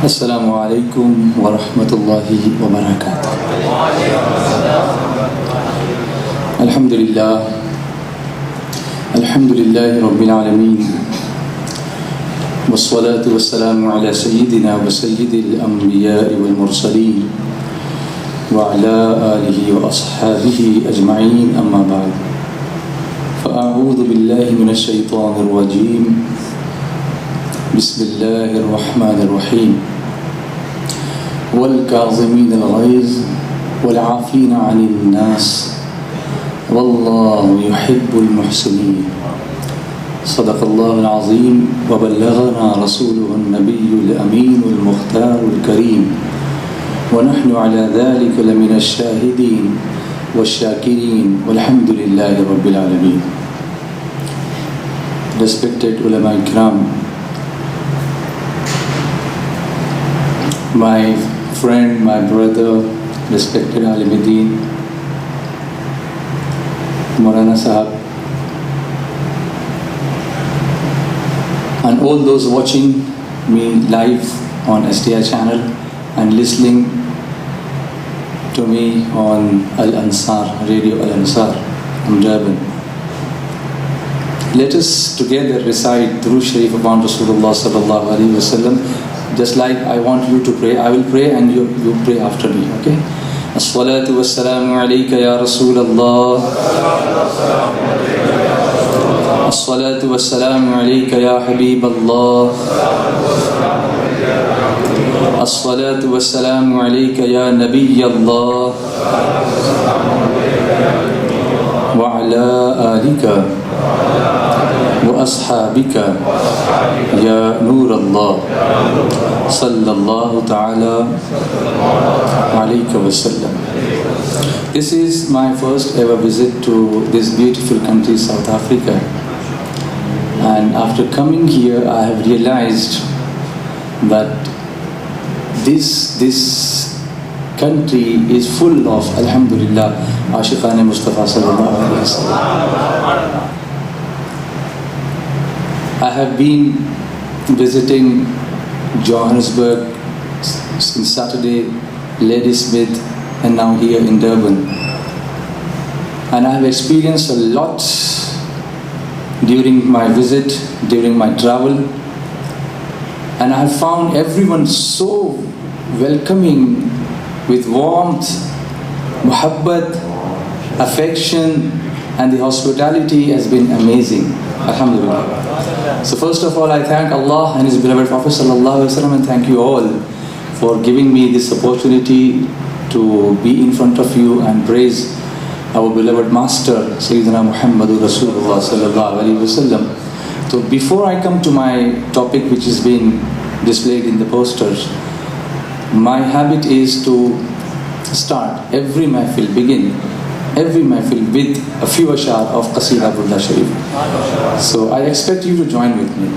Assalamu alaikum wa rahmatullahi wa barakatuh. Alhamdulillah. Alhamdulillahi Rabbil Alameen. Wassalatu wassalamu ala Sayyidina wa Sayyidil Anbiya'i wal Mursaleen wa ala alihi wa ashabihi ajma'een, amma ba'd. Fa'a'udhu billahi minash shaitanir rajim. Bismillahir Rahmanir Rahim. والكاظمين الغيظ والعافين عن الناس والله يحب المحسنين. صدق الله العظيم وبلغنا رسوله النبي الأمين المختار الكريم ونحن على ذلك لمن الشاهدين والشاكرين والحمد لله رب العالمين. Respected ulama ikram, my friend, my brother, respected Alimuddin, Maulana Sahab, and all those watching me live on STI channel and listening to me on Al-Ansar, Radio Al-Ansar from Durban. Let us together recite Durood Sharif upon Rasulullah sallallahu alaihi wasallam. Just like I want you to pray, I will pray and you pray after me, okay? As-salatu was-salamu alayka ya Rasulullah. As-salatu was-salamu alayka ya Habiballah. As-salatu was-salamu alayka ya Nabiyallah. Wa ala alika wa ashabika ya Nur Allah sallallahu ta'ala alayka wa sallam. This is my first ever visit to this beautiful country, South Africa, and after coming here I have realized that this country is full of, alhamdulillah, Ashiqan Mustafa sallallahu alayhi wa sallam. I have been visiting Johannesburg since Saturday, Ladysmith, and now here in Durban. And I have experienced a lot during my visit, during my travel. And I have found everyone so welcoming with warmth, muhabbat, affection, and the hospitality has been amazing. Alhamdulillah. So first of all, I thank Allah and His beloved Prophet sallallahu alaihi wasallam, and thank you all for giving me this opportunity to be in front of you and praise our beloved Master Sayyidina Mohammed Rasulullah sallallahu alaihi wasallam. So before I come to my topic, which is being displayed in the posters, my habit is to start every mahfil, begin every mahfil with a few ashar of Qasida Burda Sharif. So I expect you to join with me.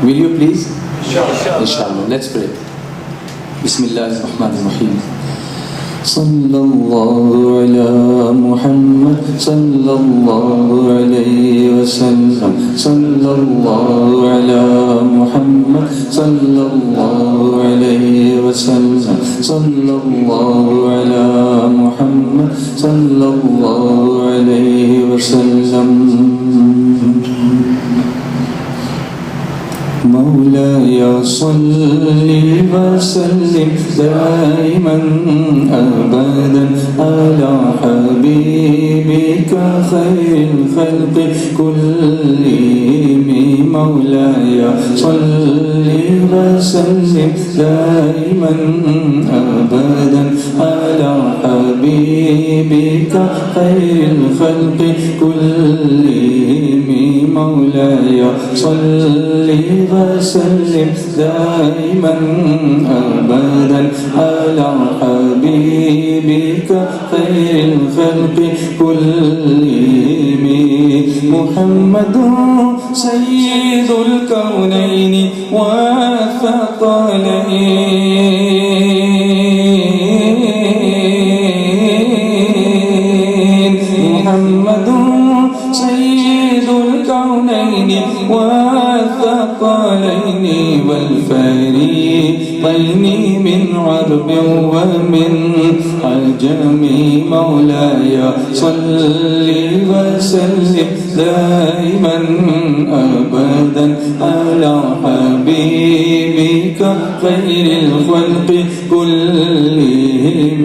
Will you please? Inshallah. Let's pray. Bismillahirrahmanirrahim. Sallallahu ala Muhammad, sallallahu alayhi wa sallam, sallallahu ala Muhammad, sallallahu alayhi wa sallam, sallallahu ala Muhammad, sallallahu alayhi wa sallam. مولاي صل وسلم دائما أبدا على حبيبك خير الخلق كلهم. مولاي صل وسلم دائما أبدا على حبيبك خير الخلق كلهم. مولاي صل وسلم دائما أبدا على حبيبك خير الخلق كلهم. محمد سيد الكونين والثقلين. محمد سيد الكونين والثقلين والفريقين الفريقين من عرب ومن عجم مولاي صل وسلم دائما أبدا على حبيبك خير الخلق كلهم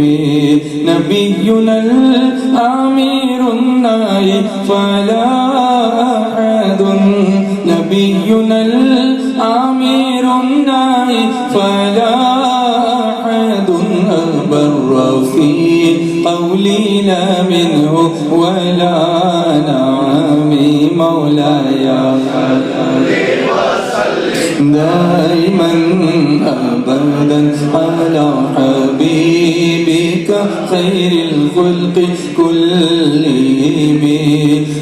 نبينا الأمير الناهي فلا أحد نبينا الأمير الناهي فلا أحد أبر في قولنا منه ولا نعمي مولاي دائما أبدا على حبيبك خير الخلق كلهم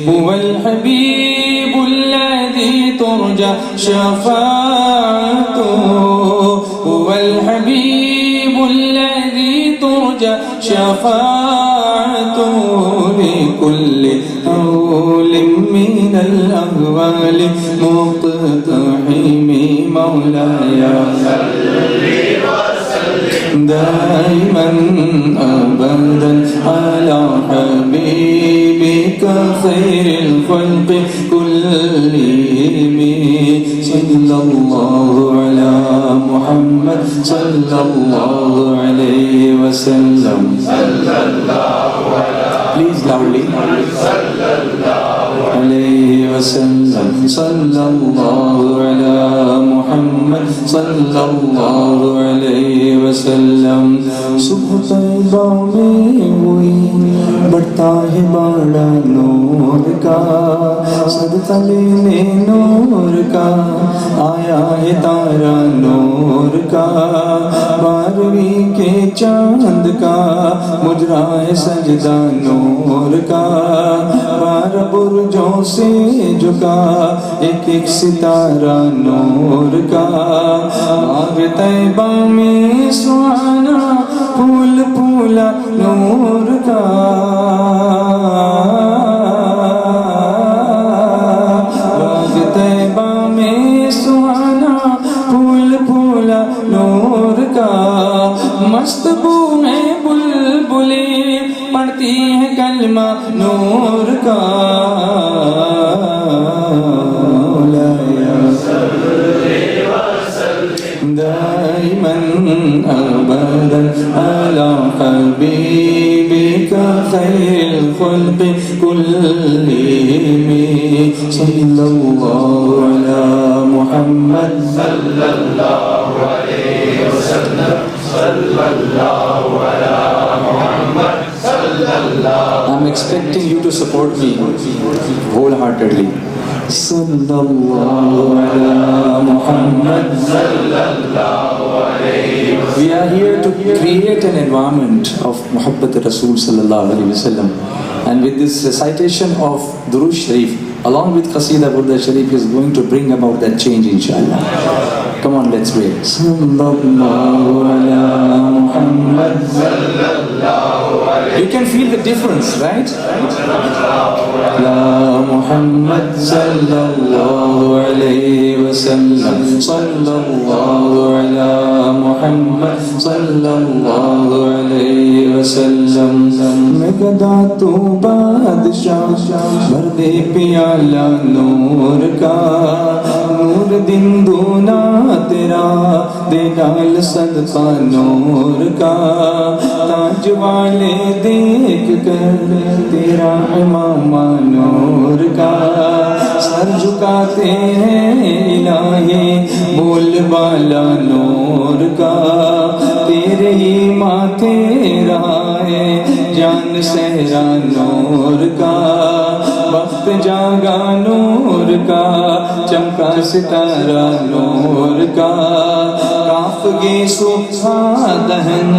هو الحبيب الذي ترجى شفاعته هو الحبيب الذي ترجى شفاعته لكل هول من الأهوال مقتحم مولاي دائما أبدا على حبيبك خير الخلق كلهم صلى الله على محمد صلى الله عليه وسلم صلى الله على please loudly صلى الله عليه وسلم صلى الله على محمد صلى الله عليه وسلم صبح طیبہ میں ہوئی بڑھتا ہے باڑا نور کا صدقہ لینے نور کا آیا ہے تارا نور کا بارہویں کے چاند کا مجرا ہے سجدہ نور کا بارہ برجوں سے جھکا ایک ایک ستارہ نور کا باغ طیبہ میں سہانا پھول پھولا نور کا باغ طیبہ میں سہانا پھول پھولا نور کا مست بو میں بلبلیں پڑھتی ہے کلمہ نور کا دائما أبدا على حبيبك خير الخلق كلهم صلى الله على محمد صلى الله عليه وسلم صلى الله على محمد صلى الله. I'm expecting you to support me wholeheartedly. Sallallahu ala Muhammad Sallallahu alayhi wa sallam. We are here to create an environment of Muhabbat Rasul Sallallahu alayhi wa sallam. And with this recitation of Durood Sharif, along with Qasida Burda Sharif, is going to bring about that change, inshallah. Come on, let's pray. Sallallahu ala Muhammad Sallallahu alayhi. You can feel the difference, right? La Muhammad Sallallahu alayhi wa sallam. Sallallahu ala Muhammad Sallallahu alayhi wa sallam. Megada tu badshah berde piyala noor ka noor din duna tera de dal sadqa noor ka ताज वाले देख कर तेरा इमामा नूर का sir झुकाते हैं इलाही बोल बाला नूर का तेरे ही माथे रहा है जान सहरा नूर का वक्त जागा नूर का चमका सितारा नूर का काफ गे सुखा दहन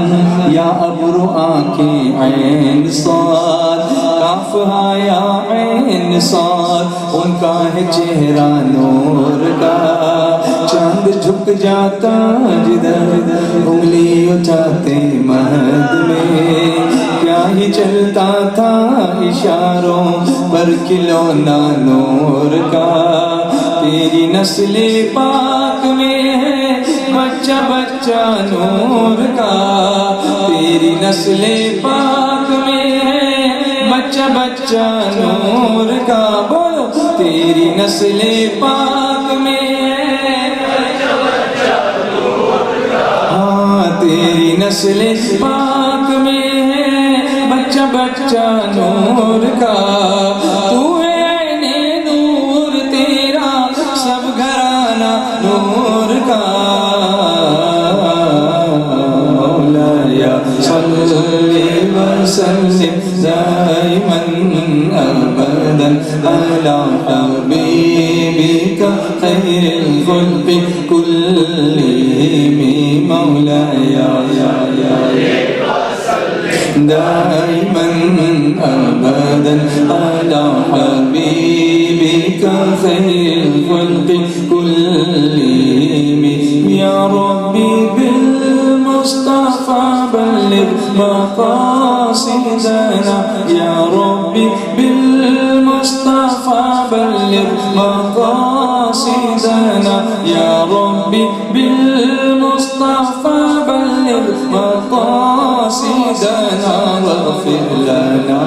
या अब्रू आंखें ऐन साद काफ हाया ऐन साद उनका है चेहरा नूर का चांद झुक जाता जिधर उंगली उठाते महद में क्या ही चलता था इशारों पर खिलौना नूर का तेरी नस्ल पाक में है बच्चा बच्चा नूर का, तेरी नस्ले पाक में है बच्चा बच्चा नूर का। बोलो तेरी नस्ले पाक में है बच्चा बच्चा नूर का। हाँ तेरी नस्ले पाक में है बच्चा बच्चा नूर का। तू है ऐने नूर तेरा सब घराना नूर का। मौलाया सल्ली व सल्लिम दाइमन अबदन अला हबीबिका खैरिल खुल्क़ि कुल्लिहिम। मौलाया दाइमन अबदन अला हबीबिका खैरिल खुल्क़ि कुल्लिहिम। या रब्बी बिल मुस्तफा बल्लिग मक़ासिदना, या रब्बी बिल मुस्तफा बल्लिग मक़ासिदना, या रब्बी बिल मुस्तफा बल्लिग मक़ासिदना। वग़फ़िर लना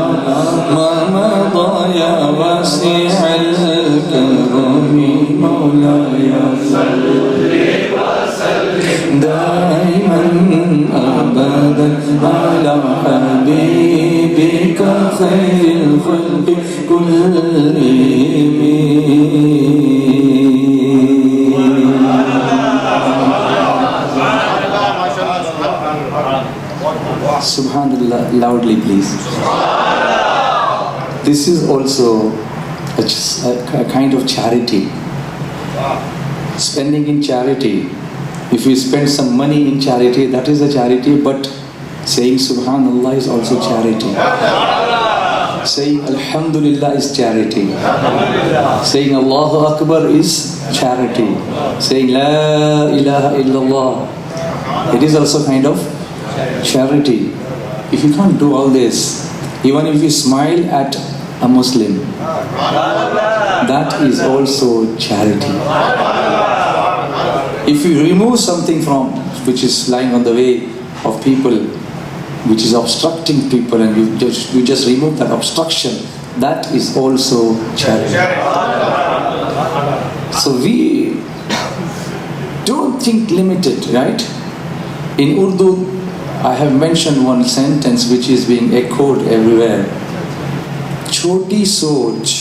मा मदा या वासिअल करमी। मौलाया सल्लि व सल्लिम दाइमन अबदन अला हबीबिका खैरिल खुल्क़ि कुल्लिहिम। Subhanallah, loudly please. This is also a kind of charity. Spending in charity. If you spend some money in charity, that is a charity, but saying Subhanallah is also charity. Saying Alhamdulillah is charity. Saying Allahu Akbar is charity. Saying La ilaha illallah, it is also kind of charity. If you can't do all this, even if you smile at a Muslim, that is also charity. If you remove something from which is lying on the way of people, which is obstructing people, and you just remove that obstruction, that is also charity. So we don't think limited, right? In Urdu, I have mentioned one sentence which is being echoed everywhere. छोटी सोच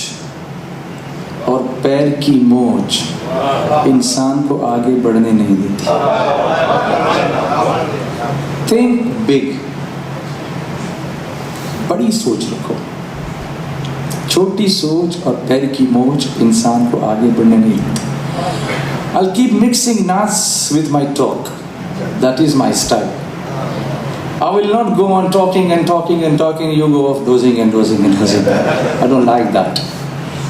और पैर की मोच इंसान को आगे बढ़ने नहीं देती। Think big, बड़ी सोच रखो। छोटी सोच और पैर की मोच इंसान को आगे बढ़ने नहीं देती। I'll keep mixing nas with my talk. That is my style. I will not go on talking and talking and talking, you go off dozing and dozing and dozing. I don't like that.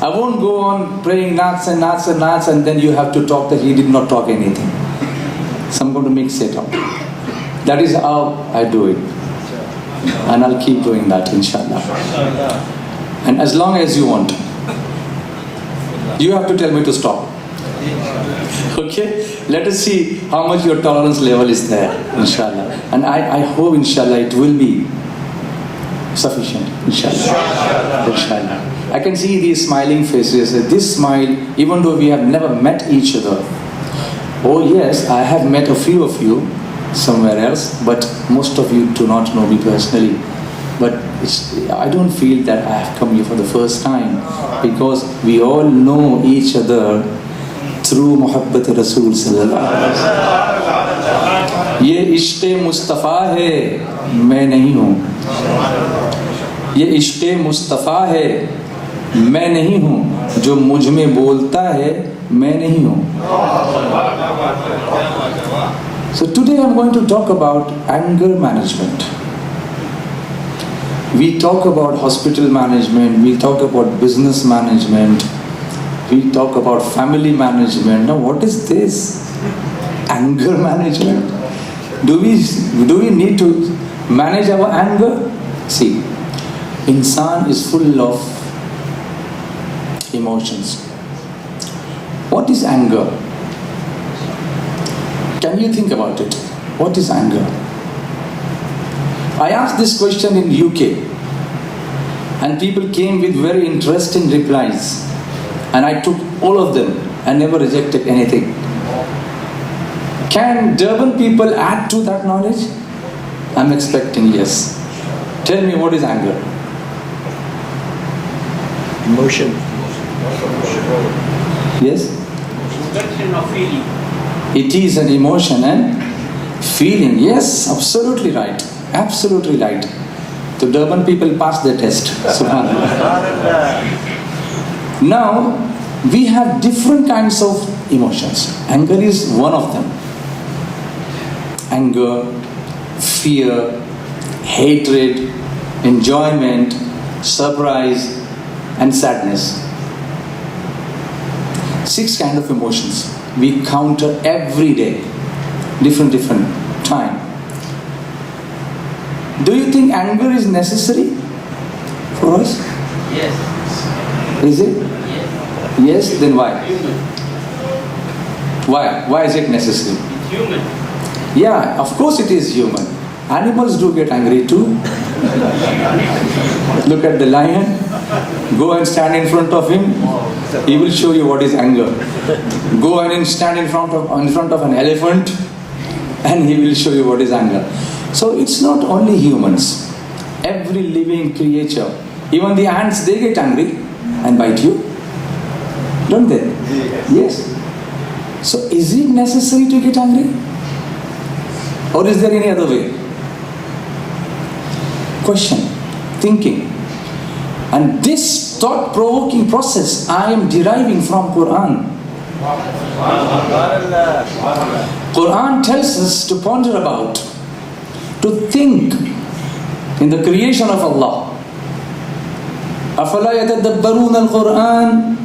I won't go on praying nats and nats and nats and then you have to talk that he did not talk anything. So I'm going to mix it up. That is how I do it. And I'll keep doing that, inshallah. And as long as you want. You have to tell me to stop. Okay? Let us see how much your tolerance level is there, inshallah. And I hope, inshallah, it will be sufficient, inshallah. Inshallah. I can see these smiling faces. This smile, even though we have never met each other. Oh yes, I have met a few of you somewhere else, but most of you do not know me personally. But I don't feel that I have come here for the first time, because we all know each other through मोहब्बत रसूल सल्लल्लाहु अलैहि वसल्लम। ये इश्क़े मुस्तफ़ा है, मैं नहीं हूँ। ये इश्क़े मुस्तफ़ा है, मैं नहीं हूँ। जो मुझ में बोलता है, मैं नहीं हूँ। So today I'm going to talk about anger management. We talk about hospital management, we talk about business management, we talk about family management. Now what is this? Anger management? Do we need to manage our anger? See, insan is full of emotions. What is anger? Can Can you think about it? What is anger? I asked this question in UK, and people came with very interesting replies, and I took all of them and never rejected anything. Can Durban people add to that knowledge? I'm expecting yes. Tell me, what is anger? Emotion. Yes? Expression of feeling. It is an emotion and feeling. Yes, absolutely right. Absolutely right. The Durban people passed the test. Subhanallah. Now, we have different kinds of emotions. Anger is one of them. Anger, fear, hatred, enjoyment, surprise, and sadness. 6 kinds of emotions we counter every day, different time. Do you think anger is necessary for us? Yes. Is it? Yes. Yes, then why? Human. Why is it necessary? It's human. Yeah, of course it is human. Animals do get angry too. Look at the lion. Go and stand in front of him. He will show you what is anger. Go and stand in front of an elephant, and he will show you what is anger. So it's not only humans. Every living creature, even the ants, they get angry and bite you, don't they? Yes. So is it necessary to get angry? Or is there any other way? Question, thinking. And this thought-provoking process I am deriving from Quran. Quran tells us to ponder about, to think in the creation of Allah. أَفَلَا يَتَدَبَّرُونَ الْقُرْآنَ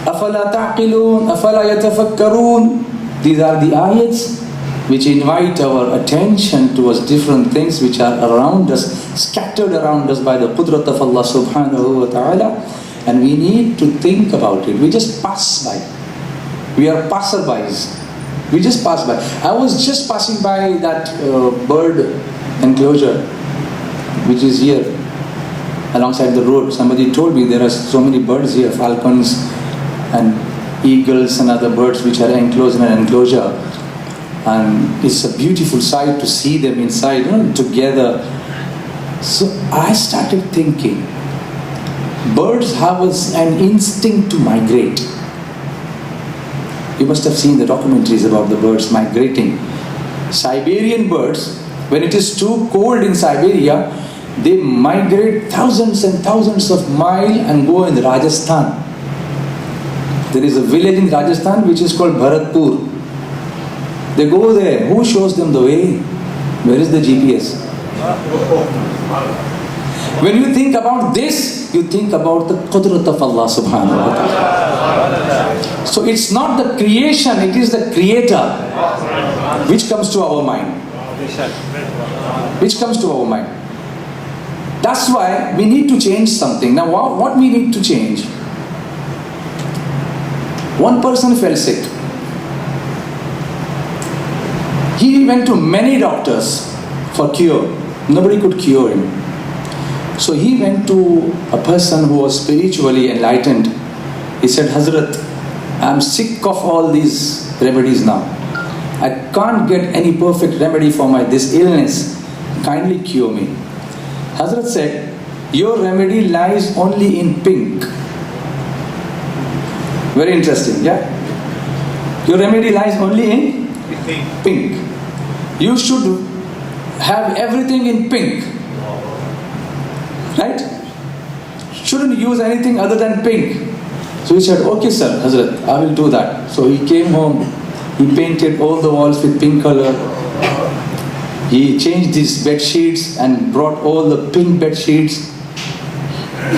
أَفَلَا تَعْقِلُونَ أَفَلَا يَتَفَكَّرُونَ. These are the ayats which invite our attention towards different things which are around us, scattered around us by the qudrat of Allah subhanahu wa ta'ala, and we need to think about it. We just pass by. We are passerbys. We just pass by. I was just passing by that bird enclosure which is here alongside the road. Somebody told me there are so many birds here, falcons and eagles and other birds which are enclosed in an enclosure. And it's a beautiful sight to see them inside, together. So I started thinking, birds have an instinct to migrate. You must have seen the documentaries about the birds migrating. Siberian birds, when it is too cold in Siberia, they migrate thousands and thousands of miles and go in Rajasthan. There is a village in Rajasthan which is called Bharatpur. They go there. Who shows them the way? Where is the GPS? When you think about this, you think about the qudrat of Allah subhanahu wa ta'ala. So it's not the creation, it is the creator which comes to our mind. Which comes to our mind. That's why we need to change something. Now what we need to change? One person fell sick. He went to many doctors for cure. Nobody could cure him. So he went to a person who was spiritually enlightened. He said, Hazrat, I'm sick of all these remedies now. I can't get any perfect remedy for this illness. Kindly cure me. Hazrat said, your remedy lies only in pink. Very interesting, yeah? Your remedy lies only in pink. You should have everything in pink. Right? Shouldn't use anything other than pink. So he said, okay sir, Hazrat, I will do that. So he came home, he painted all the walls with pink color. He changed his bed sheets and brought all the pink bed sheets.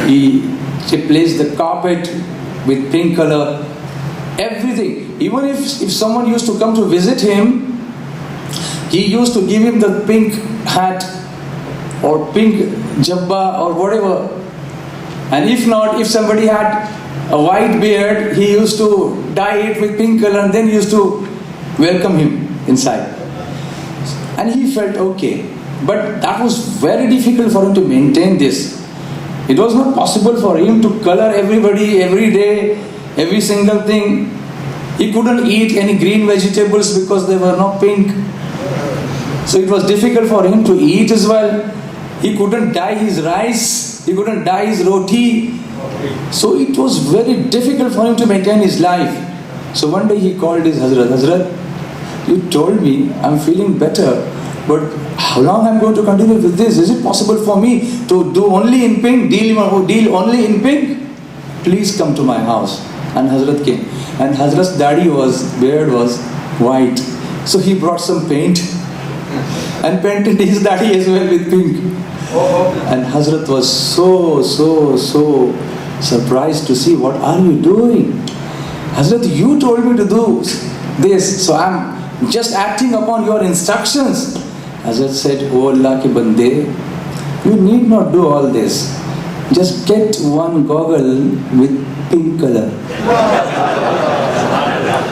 He replaced the carpet with pink color. Everything. Even if someone used to come to visit him, he used to give him the pink hat or pink jabba or whatever. And if not, if somebody had a white beard, he used to dye it with pink color and then used to welcome him. inside. And he felt okay. But that was very difficult for him to maintain this. It was not possible for him to color everybody every day, every single thing. He couldn't eat any green vegetables because they were not pink. So it was difficult for him to eat as well. He couldn't dye his rice. He couldn't dye his roti. So it was very difficult for him to maintain his life. So one day he called his Hazrat. Hazrat, you told me I'm feeling better, but how long I'm going to continue with this? Is it possible for me to do only in pink, deal only in pink? Please come to my house. And Hazrat came. And Hazrat's beard was white. So he brought some paint and painted his daddy as well with pink. And Hazrat was so surprised to see, what are you doing? Hazrat, you told me to do this, so I'm just acting upon your instructions. Hazrat said, oh Allah ke bande, you need not do all this. Just get one goggle with pink color.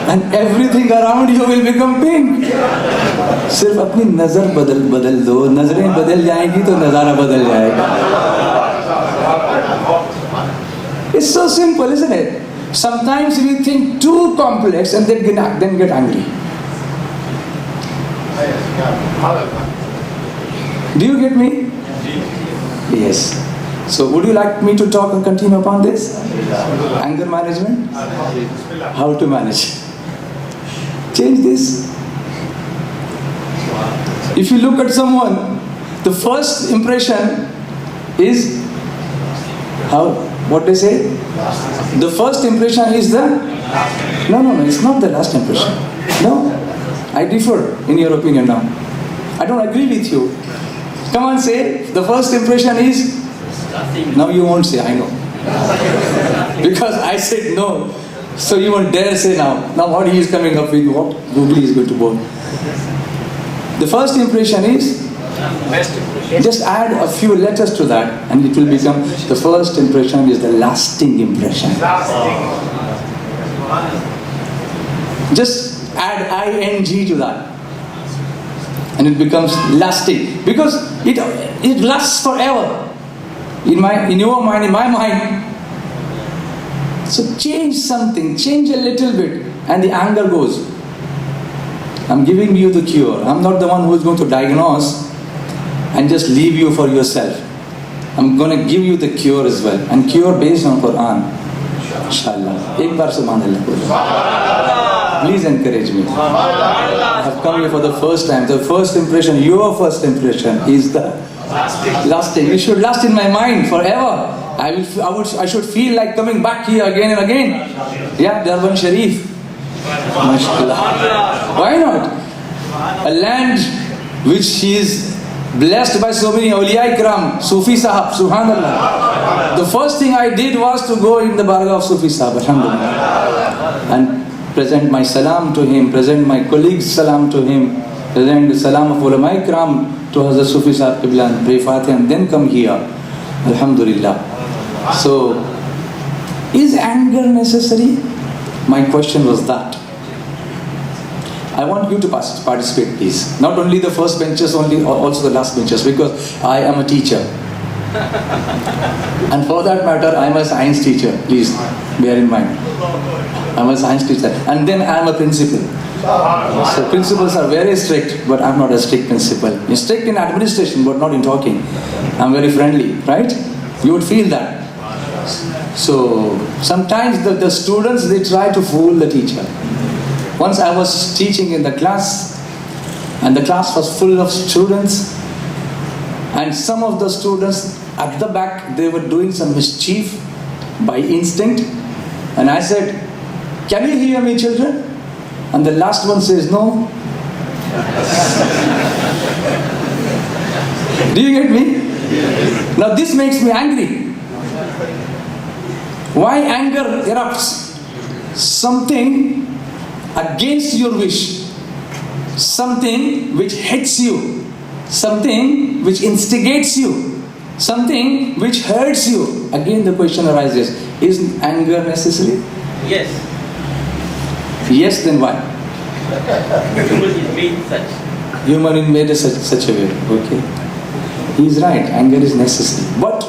And everything around you will become pink. सिर्फ अपनी नजर बदल दो, नजरें बदल जाएंगी तो नजारा बदल जाएगा. It's so simple, isn't it? Sometimes we think too complex and then get angry. Do you get me? Yes. So would you like me to talk and continue upon this? Anger management? How to manage? Change this. If you look at someone, the first impression is what they say? The first impression is the... No, it's not the last impression. No, I differ in your opinion now. I don't agree with you. Come on, say, the first impression is... Now you won't say, I know. Because I said no. So you won't dare say now. Now what he is coming up with, what Google is going to board. The first impression is, just add a few letters to that and it will become, the first impression is the lasting impression. Just add ing to that and it becomes lasting, because it lasts forever. In your mind, in my mind. So change something, change a little bit, and the anger goes. I'm giving you the cure. I'm not the one who is going to diagnose and just leave you for yourself. I'm going to give you the cure as well, and cure based on Quran. Inshallah. Ek baar subhanallah. Please encourage me. I have come here for the first time. The first impression, your first impression is the lasting. It should last in my mind forever. I should feel like coming back here again and again. Yeah, Durban Sharif. MashaAllah. Why not? A land which is blessed by so many awliya ikram, Sufi Sahab, subhanallah. The first thing I did was to go in the Bargah of Sufi Sahab, alhamdulillah, and present my salam to him, present my colleagues' salam to him, present the salam of ulama ikram to Hazrat Sufi Sahab Qibla and pray Fatiha and then come here. Alhamdulillah. So, is anger necessary? My question was that. I want you to participate, please. Not only the first benches, also the last benches, because I am a teacher. And for that matter, I am a science teacher. Please bear in mind. I am a science teacher. And then I am a principal. So principals are very strict, but I am not a strict principal. I'm strict in administration, but not in talking. I am very friendly, right? You would feel that. So sometimes the students, they try to fool the teacher. Once I was teaching in the class, and the class was full of students, and some of the students at the back, they were doing some mischief by instinct, and I said, can you hear me, children? And the last one says no. Do you get me? Now this makes me angry. Why anger erupts? Something against your wish, something which hits you, something which instigates you, something which hurts you. Again the question arises, is anger necessary? Yes. Yes, then why? Human is made such. Human is made such a way. Okay. He is right. Anger is necessary. But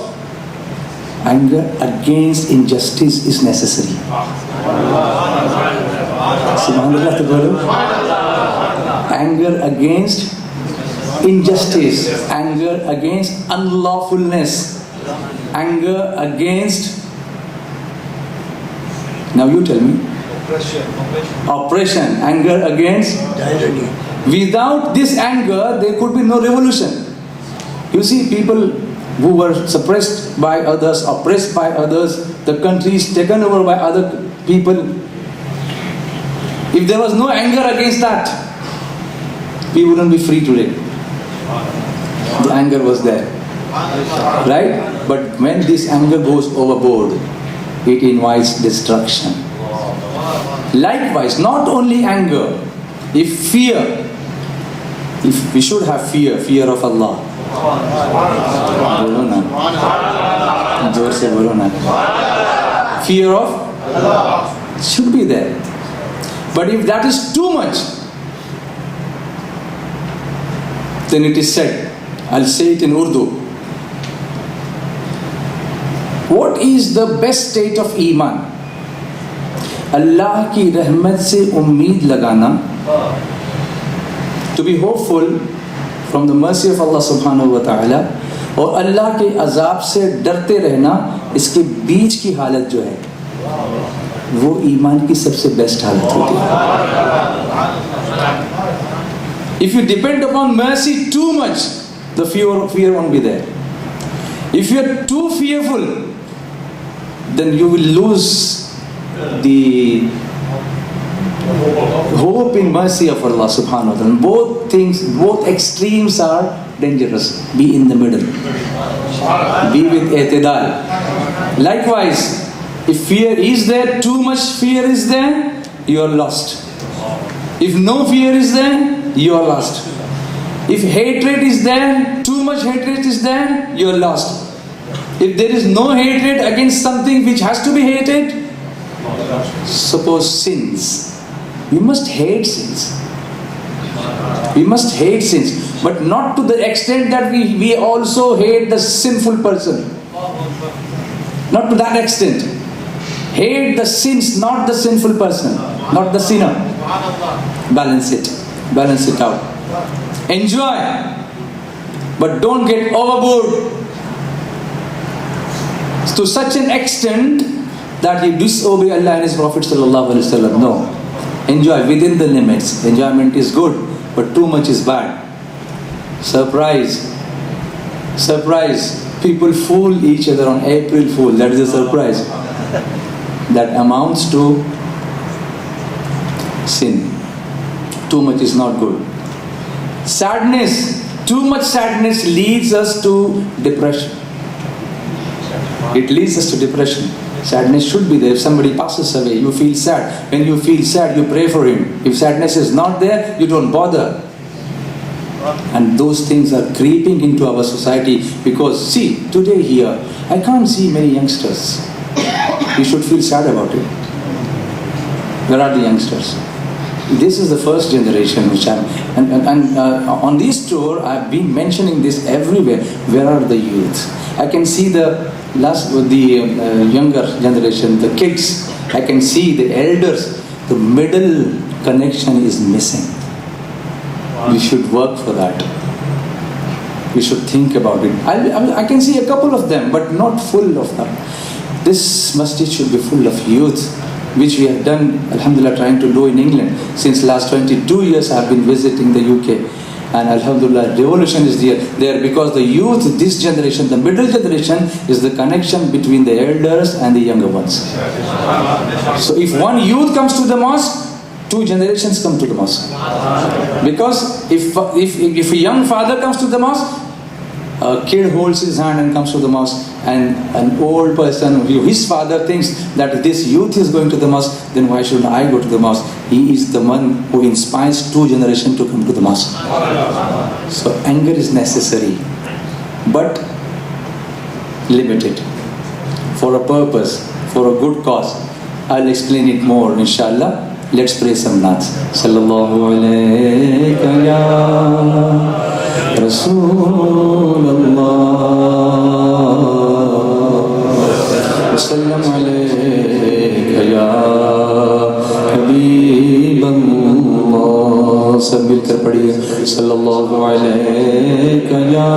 anger against injustice is necessary. Subhanallah to bolo. Anger against injustice. Anger against unlawfulness. Anger against... Now you tell me. Oppression. Anger against tyranny. Without this anger, there could be no revolution. You see, people who were suppressed by others, oppressed by others, the country is taken over by other people. If there was no anger against that, we wouldn't be free today. The anger was there. Right? But when this anger goes overboard, it invites destruction. Likewise, not only anger, if fear, if we should have fear of Allah. Fear of Allah should be there. But if that is too much, then it is said, I'll say it in Urdu. What is the best state of Iman? Allah ki rahmat se ummeed lagana, to be hopeful from the mercy of Allah subhanahu wa ta'ala, और अल्लाह के अजाब से डरते रहना, इसके बीच की हालत जो है वो ईमान की सबसे बेस्ट हालत होती है. If you depend upon mercy too much, the fear won't be there. If you are too fearful, then you will lose the hope in mercy of Allah subhanahu wa ta'ala. Both things, both extremes are dangerous. Be in the middle. Be with i'tidal. Likewise, if fear is there, too much fear is there, you are lost. If no fear is there, you are lost. If hatred is there, too much hatred is there, you are lost. If there is no hatred against something which has to be hated, suppose sins. We must hate sins. We must hate sins. But not to the extent that we also hate the sinful person. Not to that extent. Hate the sins, not the sinful person. Not the sinner. Balance it. Balance it out. Enjoy. But don't get overboard to such an extent that you disobey Allah and His Prophet sallallahu alaihi wasallam. No. Enjoy within the limits. Enjoyment is good, but too much is bad. Surprise. Surprise. People fool each other on April Fool. That is a surprise. That amounts to sin. Too much is not good. Sadness. Too much sadness leads us to depression. It leads us to depression. Sadness should be there. If somebody passes away, you feel sad. When you feel sad, you pray for him. If sadness is not there, you don't bother. And those things are creeping into our society because, see, today here, I can't see many youngsters. You should feel sad about it. Where are the youngsters? This is the first generation which I'm... And on this tour, I've been mentioning this everywhere. Where are the youth? I can see the younger generation, the kids. I can see the elders. The middle connection is missing. We should work for that. We should think about it. I can see a couple of them, but not full of them. This masjid should be full of youth, which we have done, alhamdulillah, trying to do in England. Since last 22 years I have been visiting the UK. And alhamdulillah, revolution is there because the youth, this generation, the middle generation, is the connection between the elders and the younger ones. So if one youth comes to the mosque, two generations come to the mosque. Because if a young father comes to the mosque, a kid holds his hand and comes to the mosque, and an old person, his father thinks that this youth is going to the mosque, then why should I go to the mosque? He is the one who inspires two generations to come to the mosque. So anger is necessary, but limited, for a purpose, for a good cause. I'll explain it more, inshallah. Let's pray some naats. Sallallahu alayka ya Rasulullah, sallam alayka ya Habibullah. سب مل کر پڑھیے صلی اللہ علیہ یا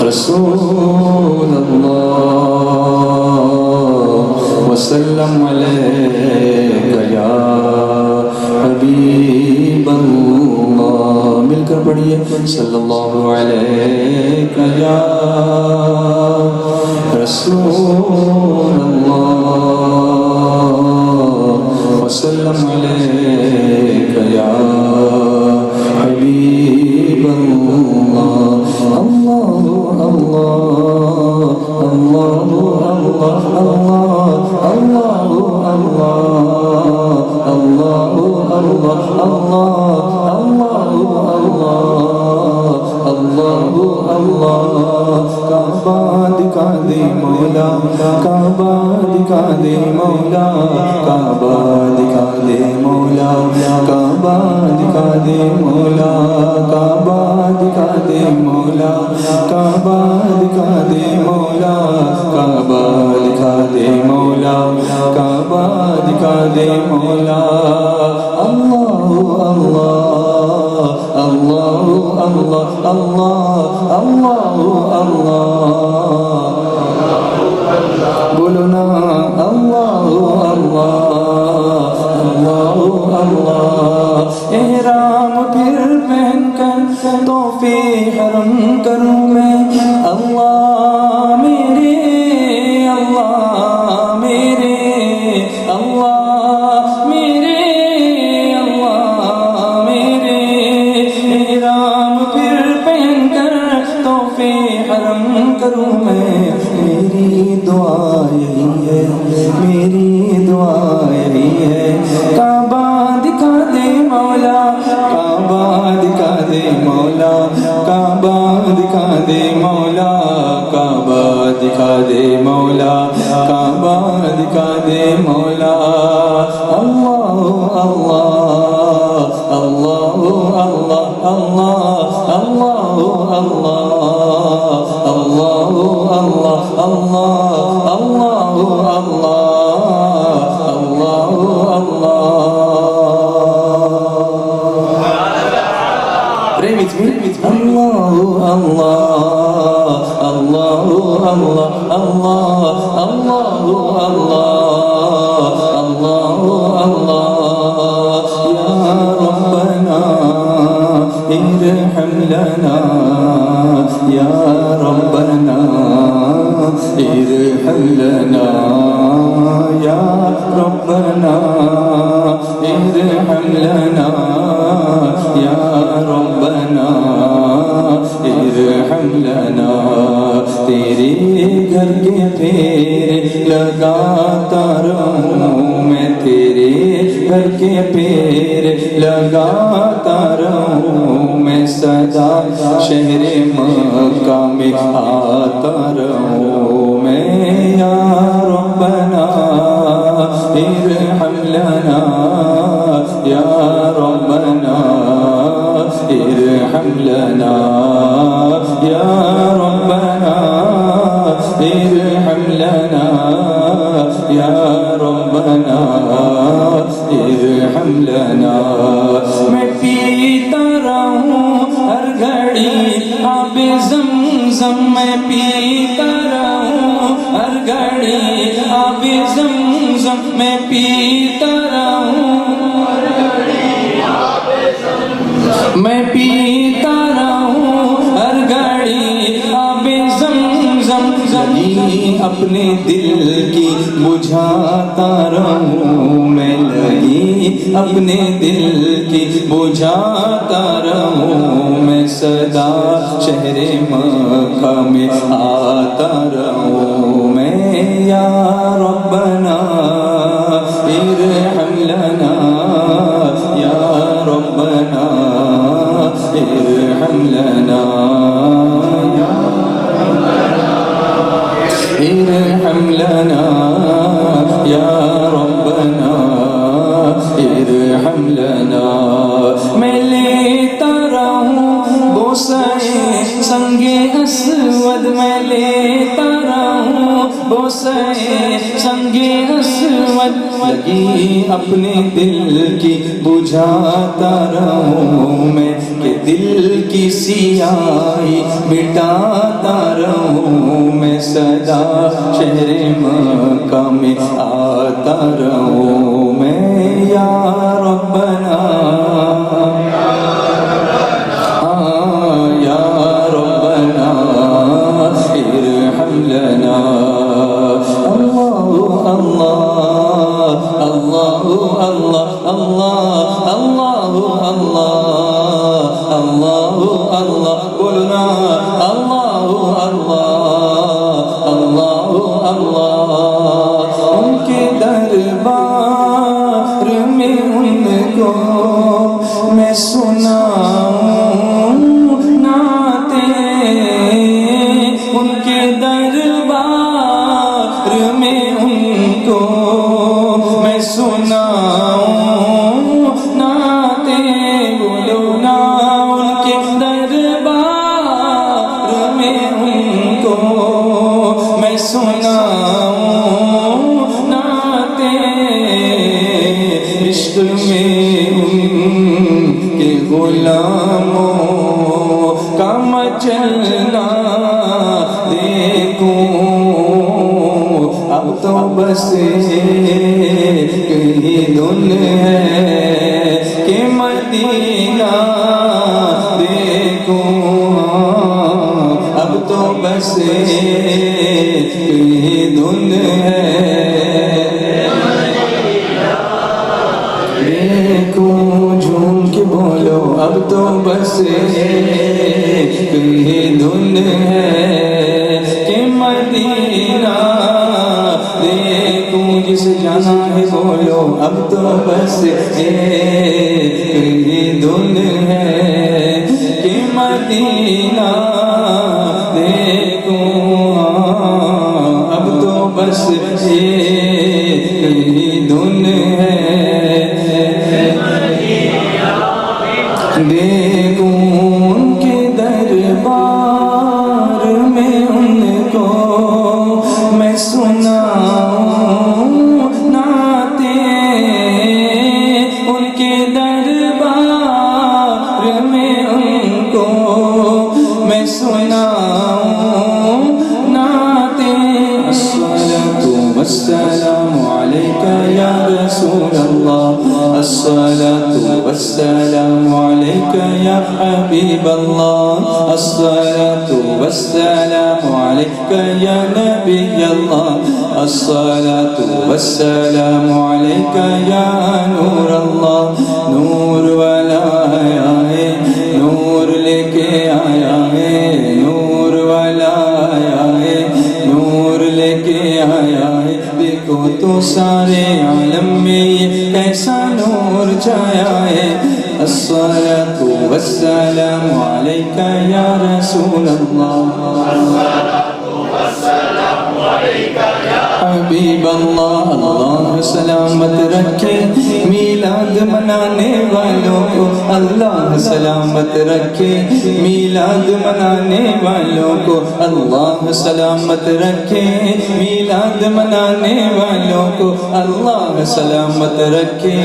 رسول اللہ وسلم علیک یا حبیب اللہ. مل کر پڑھیے صلی اللہ علیہ یا رسول اللہ وسلم علیک یا حبیب اللہ. اللہ اللہ اللہ اللہ اللہ اللہ اللہ اللہ اللہ. کعبہ دکھا دے مولا, کعبہ دکھا دے مولا, کعبہ دکھا دے مولا, کعبہ دکھا دے مولا, کعبہ دکھا دے مولا, کعبہ دکھا دے مولا, کعبہ دکھا دے مولا, کعبہ دکھا دے مولا. اللہ اللہ اللہ اللہ اللہ اللہ بولو نا اللہ اللہ اللہ اللہ. احرام پھر پہن کر طوفِ حرم کروں میں, اللہ میرے اللہ میرے اللہ میرے اللہ میرے. احرام پھر پہن کر طوفِ حرم کروں میں, میری دعا یہی ہے, میری دعا یہی ہے. کعبہ دکھا دے مولا, کعبہ دکھا دے مولا, کعبہ دکھا دے مولا, کعبہ دکھا دے مولا, کعبہ دکھا دے مولا. اللہ اللہ اللہ اللہ اللہ اللہ اللہ اللہ اللہ اللہ اللہ اللہ. Pray with me. Allah Allah Allah Allah Allah Allah Allah Allah Ya Rabbana irham lana, Ya Rabbana irham lana, Ya Rabbana irham lana, Ya Rabbana irham lana. تیرے گھر کے پھیر لگاتا رہوں میں, تیرے گھر کے پھیر لگاتا رہوں میں, سدا شہر مکہ میں آتا رہوں میں. یا ربنا ارحم لنا, یا ربنا ارحم لنا, یا ربنا ارحم لنا, یا ربنا ارحم لنا. میں پیتا رہوں ہر گھڑی آب زمزم, میں پیتا رہوں ہر گھڑی آب زمزم, میں پیتا رہوں میں پیتا رہوں ہر گھڑی آب زمزم. لگی اپنے دل کی بجھاتا رہوں میں, لگی اپنے دل کی بجھاتا رہوں میں, سدا شہر مکہ میں آتا رہوں میں. یا ربنا ارحم لنا, یا ربنا ارحم لنا, ارحم لنا, یا ربنا سنگے اسود میں لیتا رہوں بوسے سنگے اسود لگی اپنے دل کی بجھاتا رہوں میں کہ دل کی سیاہی مٹاتا رہوں میں سدا شہر مکہ میں آتا رہوں میں یا ربنا یا ربنا ارحم لنا اللہ اللہ اللہ اللہ اللہ اللہ اللہ اللہ اللہ بولنا اللہ اللہ اللہ اللہ ان کے دربار میں ان کو میں سناؤں نعتیں ان کے دربار میں ان کو میں سناؤں نعتیں بولو نا ان کے دربار میں ان کو میں سناؤں نعتیں عشق میں ان کے غلاموں کا مچلنا دیکھوں اب تو بس کہیں دن ہے کہ مدینہ دیکھوں اب تو بس کہیں دن ہے دیکھوں جھوم کے بولو اب تو بس کہیں دن ہے کہ مدینہ دیکھوں جس جانا ہے بولو اب تو بس کہیں دن ہے کہ مدینہ دیکھوں اب تو بس کہیں دن ہے دیکھوں ان کے دربار میں ان کو میں سناؤں نعتیں ان کے دربار میں ان کو میں سناؤں نعتیں الصلاة والسلام عليك يا رسول الله الصلاة والسلام عليك يا حبيب الله الصلاة والسلام عليك يا نبي الله الصلاة والسلام عليك يا نور الله نور والا آیا ہے نور لے کے آیا ہے نور والا آیا ہے نور لے کے آیا ہے دیکھو تو سارے عالم میں یہ کیسا نور چھایا ہے الصلاة والسلام عليك يا رسول الله حبیب اللہ اللہ سلامت رکھے میلاد منانے والوں کو اللہ سلامت رکھے میلاد منانے والوں کو اللہ سلامت رکھے میلاد منانے والوں کو اللہ سلامت رکھے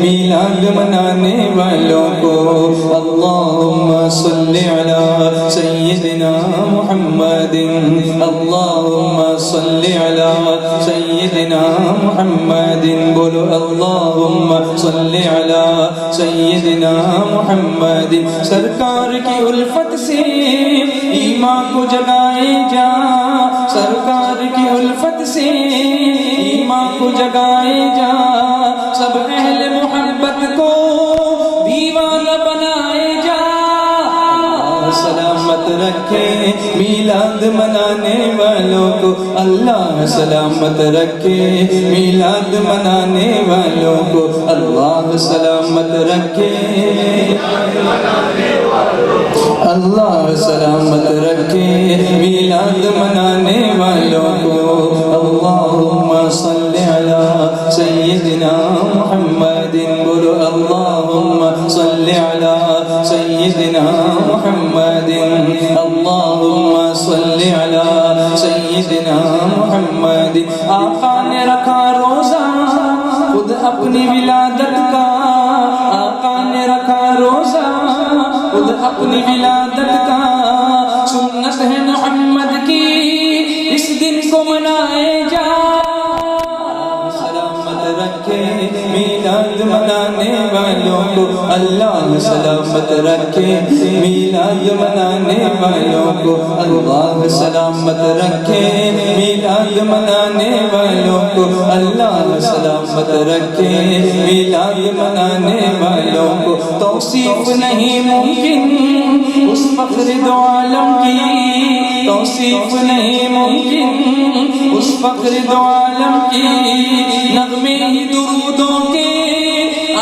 میلاد منانے والوں کو اللہم صلی علی سیدنا محمد اللہم صلی علی سیدنا محمد بولو اللہم صلی علی سیدنا محمد سرکار کی الفت سے ایمان کو جگائے جا سرکار کی الفت سے ایمان کو جگائے جا سب اہل محبت کو دیوانہ بنائے جا سلامت رکھے میلاد منانے والوں کو اللہ سلامت رکھے میلاد منانے والوں کو اللہ سلامت رکھے اللہ سلامت رکھے میلاد منانے والوں کو اللہم صلی علی سیدنا محمد بولو اللہم صلی علی سیدنا سيدنا محمد اللهم صل على سيدنا محمد آقا نے رکھا روزہ خود اپنی ولادت کا آقا نے رکھا روزہ خود اپنی ولادت کا سنت ہے محمد کی اس دن کو منائے جا سلامت رکھے میلاد منانے والوں کو اللہ سلامت رکھے میلاد منانے والوں کو اللہ سلامت رکھے میلاد منانے والوں کو اللہ سلامت رکھے میلاد منانے والوں کو توصیف نہیں ممکن اس فخر دو عالم کی توصیف نہیں ممکن اس فخر دو عالم کی نغمے ہی درودوں کے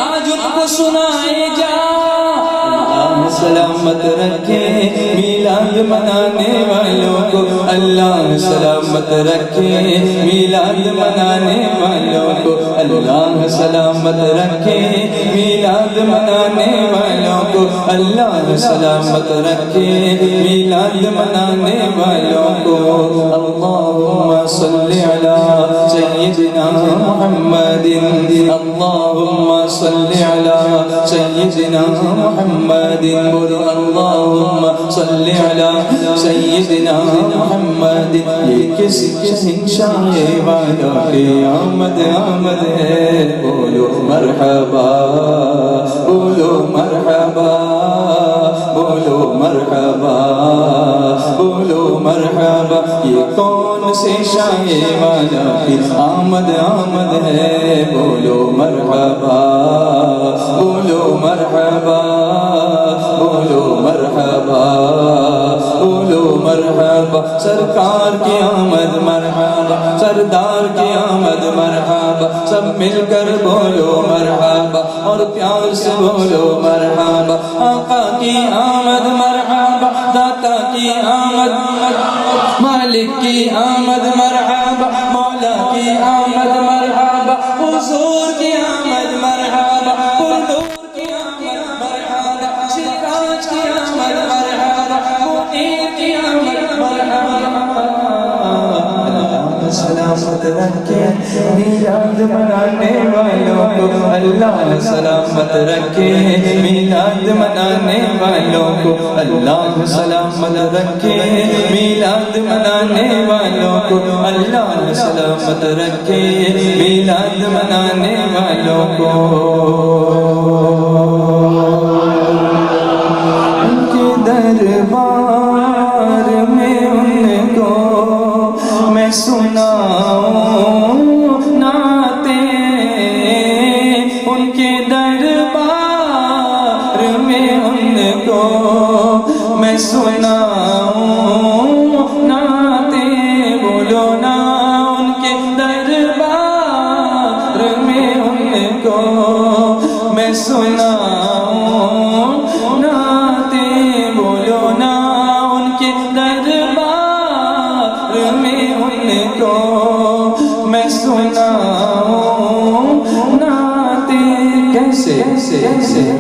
آج ان کو سنائے جا اللہ سلامت رکھے میلاد منانے والوں کو اللہ سلامت رکھے میلاد منانے والوں کو اللہ سلامت رکھے میلاد منانے والوں کو اللہ سلامت رکھے میلاد منانے والوں کو اللہم صل علی سیدنا محمد اللہم صل علی سیدنا محمد اللہم صل علی سیدنا محمد یہ کس شہنشاہ والا کی آمد آمد ہے بولو مرحبا بولو مرحبا بولو مرحبا بولو مرحبا یہ کون سے شاہ والا کی آمد آمد ہے بولو مرحبا بولو مرحبا بولو مرحبا بولو مرحبا سرکار کی آمد مرحبا سردار کی آمد مرحبا سب مل کر بولو مرحبا اور پیار سے بولو مرحبا آقا کی آمد مرحبا داتا کی آمد مالک کی آمد مرحبا مولا کی آمد مرحبا حضور کی آمد مرحبا بلبل کی آمد مرحبا سراج کی آمد مرحبا منیر کی آمد مرحبا سلامت رکھے میلاد منانے والوں کو اللہ سلامت رکھے میلاد منانے والوں کو اللہ سلامت رکھے میلاد منانے والوں کو اللہ سلامت رکھے میلاد منانے والوں کو ان کے دربار میں ان کو میں سناؤں نعتیں ان کے دربار میں ان کو میں سناؤں نعتیں بولو نا ان کے دربار میں ان کو میں سناؤں نعتیں بولو نا ان کے دربار میں ان کو میں سناؤں نعتیں کیسے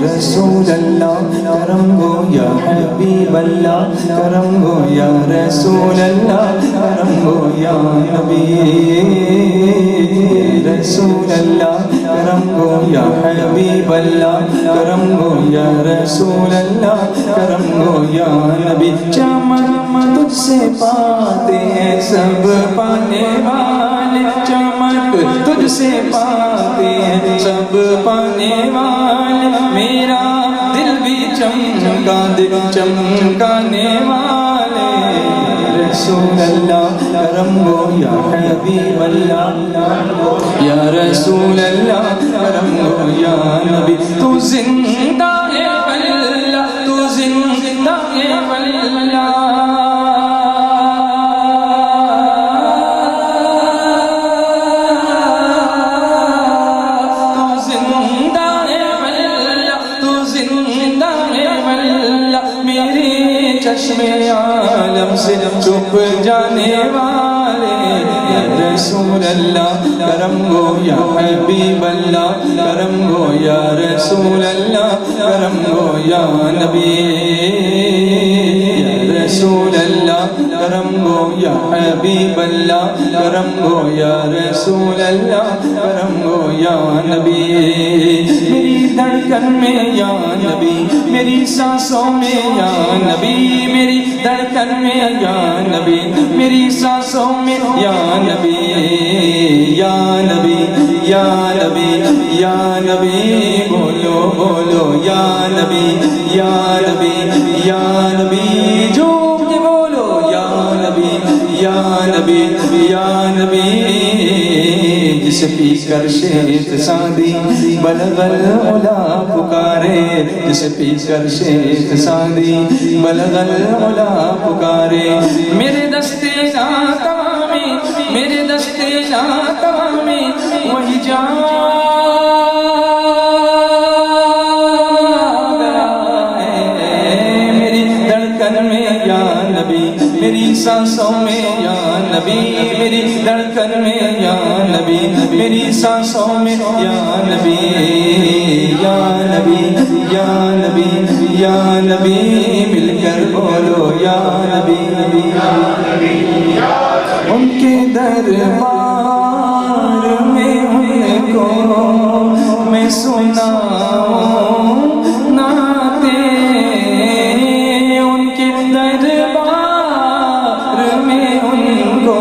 رسول اللہ کرم گو یا حبیب اللہ کرم گو یا رسول اللہ کرم گو یا نبی رسول اللہ کرم گو یا حبیب اللہ کرم گو یا رسول اللہ کرم گو یا نبی چمن تجھ سے پاتے ہیں سب پانے والے چمک تجھ سے پاتے ہیں سب پانے والے میرا دل بھی چمکا دے چمکانے والے رسول اللہ کرم گو یا حبیب اللہ یا رسول اللہ کرم گو یا نبی تو زندہ ہے اللہ تو زندہ ہے اللہ چشم عالم سے چھپ جانے والا والے یا رسول اللہ کرم گو یا حبیب اللہ کرم گو یا رسول اللہ کرم گو یا نبی یا رسول اللہ کرم گو یا حبیب اللہ کرم گو یا رسول اللہ کرم گو یا نبی میری دھڑکن میں یا نبی میری سانسوں میں یا نبی میری دھڑکن میں یا نبی میری سانسوں میں یا نبی یا نبی یا نبی یا نبی بولو بولو یا نبی یا نبی یا نبی جھوم کے بولو یا نبی یا نبی یا نبی جسے پی کر شیخ سعدی بلغ العلا پکارے جسے پی کر شیخ سعدی بلغ العلا پکارے میرے دستے ناتوامی میرے دستے ناتوامی وہی جان میری سانسوں میں یا نبی میری دھڑکن میں یا نبی میری سانسوں میں یا نبی یا نبی یا نبی یا نبی مل کر بولو یا نبی ان کے دربار میں ان کو میں سناؤں نعتیں ان کے دربار میں ان کو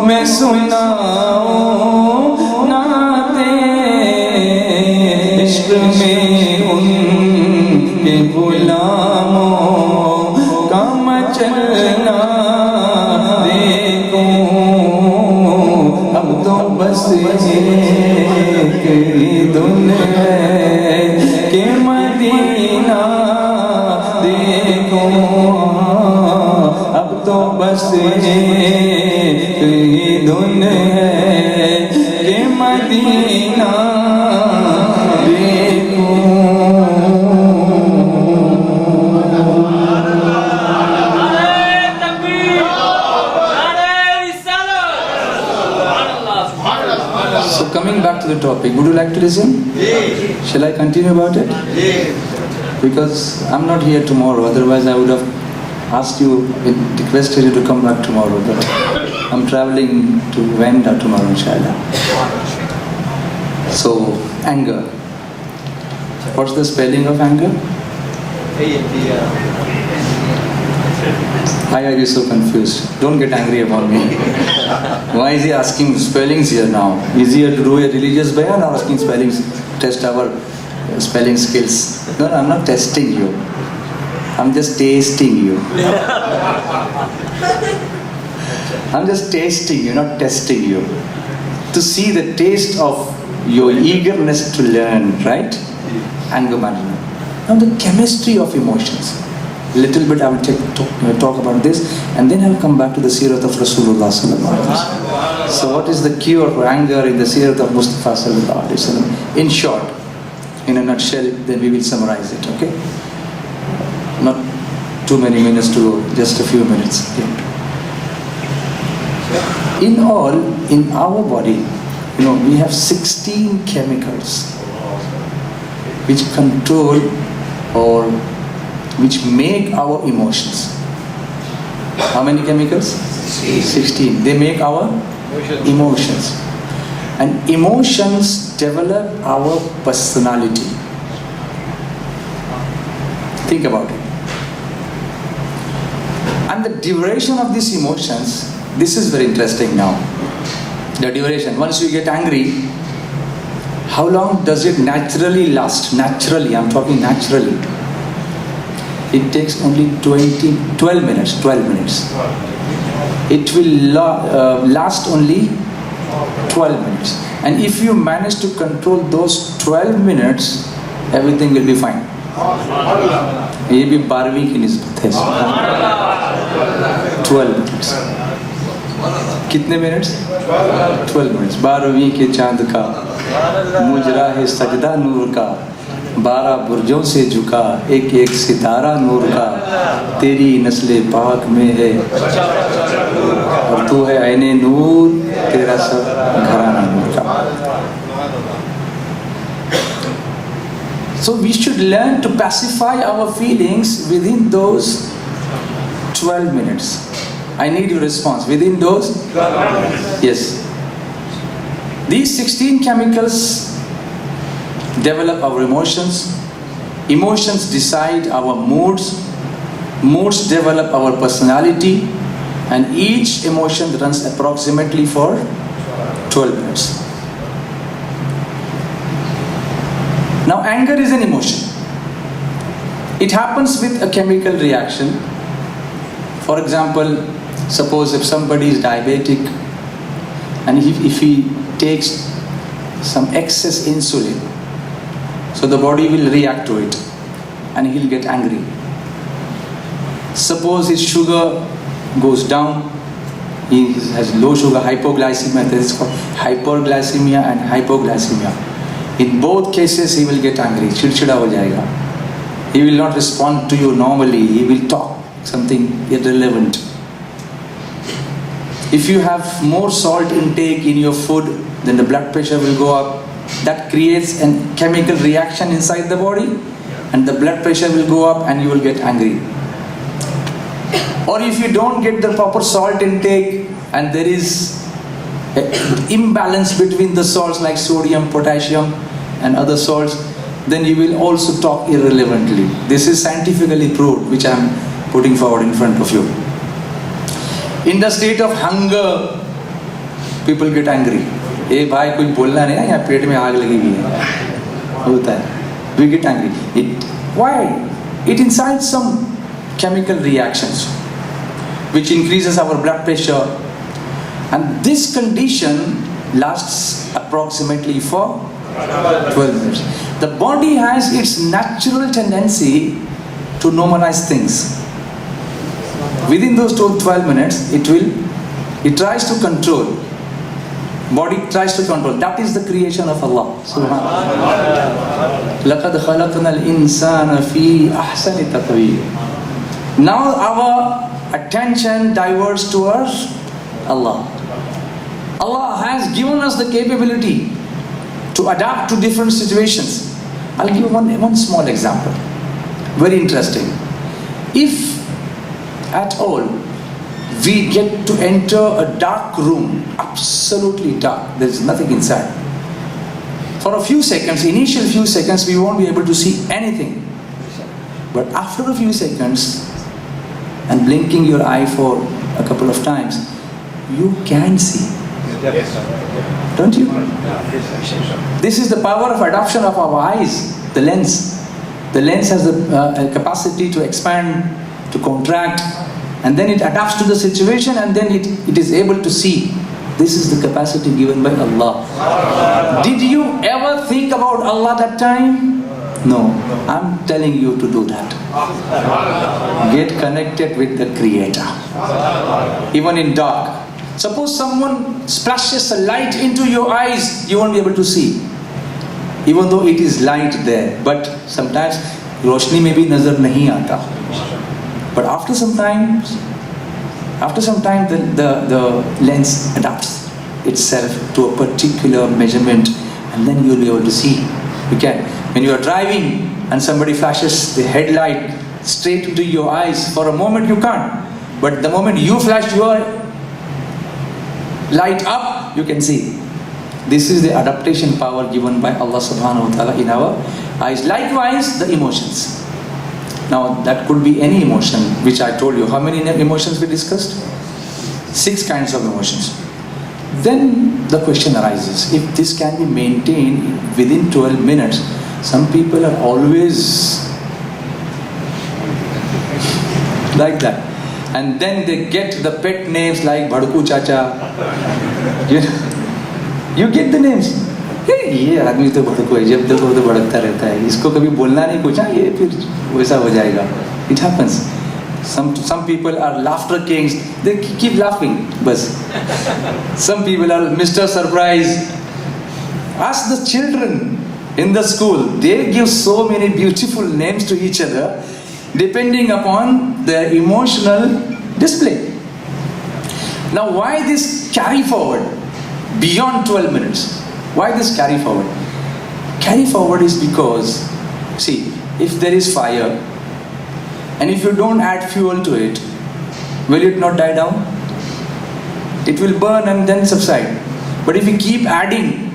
میں سناؤں نعتیں عشق میں ان کے غلاموں کا مچلنا دیکھوں اب تو بس ایک دن ہے کہ مدینہ دیکھوں اب تو بس ایک دن ہے کہ مدینہ دیکھوں So coming back to the topic, would you like to listen? Shall I continue about it? Because I'm not here tomorrow, otherwise I would have asked you, requested you to come back tomorrow, but I'm traveling to Venda tomorrow, inshallah. So, anger. What's the spelling of anger? Why are you so confused? Don't get angry about me. Why is he asking spellings here now? Is he here to do a religious bayan or asking spellings, test our spelling skills? No, I'm not testing you. I'm just tasting you. I'm just tasting you, not testing you. To see the taste of your eagerness to learn, right? Anger management. Now the chemistry of emotions. Little bit I will talk about this, and then I will come back to the Sirat of Rasulullah sallallahu alaihi wasallam. So what is the cure for anger in the Sirat of Mustafa sallallahu alaihi wasallam? In short, in a nutshell, then we will summarize it, okay? Not too many minutes to go, just a few minutes. Okay. In all, in our body, we have 16 chemicals which control or which make our emotions. How many chemicals? 16. They make our emotions. And emotions develop our personality. Think about it. And the duration of these emotions, this is very interesting now. The duration, once you get angry, how long does it naturally last? Naturally, I'm talking naturally. It takes only 12 minutes. It will last only 12 minutes. And if you manage to control those 12 minutes, everything will be fine. یہ بھی 12ویں کی نسبت ہے. 12 minutes. کتنے minutes? 12 minutes. 12ویں کے چاند کا مجرا ہے سجدہ نور کا 12 बुर्जों से झुका एक एक सितारा नूर का, तेरी नस्ले पाक में है और तू है ऐने नूर, तेरा सब घराना नूर का. So we should learn to pacify our feelings within those 12 minutes. I need your response. Within those 12 minutes. Yes. These 16 chemicals develop our emotions. Emotions decide our moods. Moods develop our personality. And each emotion runs approximately for 12 minutes. Now, anger is an emotion. It happens with a chemical reaction. For example, suppose if somebody is diabetic and if he takes some excess insulin, so the body will react to it and he'll get angry. Suppose his sugar goes down, he has low sugar, hypoglycemia, that is called hyperglycemia and hypoglycemia. In both cases he will get angry, chidchida ho jayega. He will not respond to you normally, he will talk something irrelevant. If you have more salt intake in your food, then the blood pressure will go up. That creates a chemical reaction inside the body and the blood pressure will go up and you will get angry. Or if you don't get the proper salt intake and there is an imbalance between the salts like sodium, potassium and other salts, then you will also talk irrelevantly. This is scientifically proved, which I am putting forward in front of you. In the state of hunger, people get angry. ए भाई कुछ बोलना नहीं है, यहाँ पेट में आग लगी हुई है, होता है. We get angry. Why? It incites some chemical reactions which increases our blood pressure, and this condition lasts approximately for 12 minutes. The body has its natural tendency to normalize things. Within those 12 minutes, it tries to control. Body tries to control. That is the creation of Allah. Subhanallah. لَقَدْ خَلَقْنَا الْإِنسَانَ فِي أَحْسَنِ تَقْوِيمٍ. Now our attention diverts towards Allah. Allah has given us the capability to adapt to different situations. I'll give one small example. Very interesting. If at all we get to enter a dark room, absolutely dark, there is nothing inside. For a few seconds, initial few seconds, we won't be able to see anything. But after a few seconds, and blinking your eye for a couple of times, you can see. Don't you? This is the power of adoption of our eyes, the lens. The lens has the capacity to expand, to contract, and then it adapts to the situation and then it is able to see. This is the capacity given by Allah. Did you ever think about Allah that time? No. I'm telling you to do that. Get connected with the Creator. Even in dark. Suppose someone splashes a light into your eyes, you won't be able to see. Even though it is light there. But sometimes roshni mein bhi nazar nahi aata. But after some time the lens adapts itself to a particular measurement and then you'll be able to see. You can. When you are driving and somebody flashes the headlight straight into your eyes, for a moment you can't. But the moment you flash your light up, you can see. This is the adaptation power given by Allah subhanahu wa ta'ala in our eyes. Likewise, the emotions. Now, that could be any emotion, which I told you. How many emotions we discussed? 6 kinds of emotions. Then the question arises, if this can be maintained within 12 minutes, some people are always like that. And then they get the pet names like Bhadku Chacha. You get the names. ये आदमी तो भड़को है, जब देखो तो भड़कता रहता है, इसको कभी बोलना नहीं कुछ, ये फिर वैसा हो जाएगा. It happens. Some people are laughter kings. They keep laughing. Bas. Some people are Mr. Surprise. Ask the children. in the school, they give so many beautiful names to each other depending upon their emotional display. Now why this carry forward beyond 12 minutes? Why this carry forward? Carry forward is because, see, if there is fire and if you don't add fuel to it, will it not die down? It will burn and then subside. But if you keep adding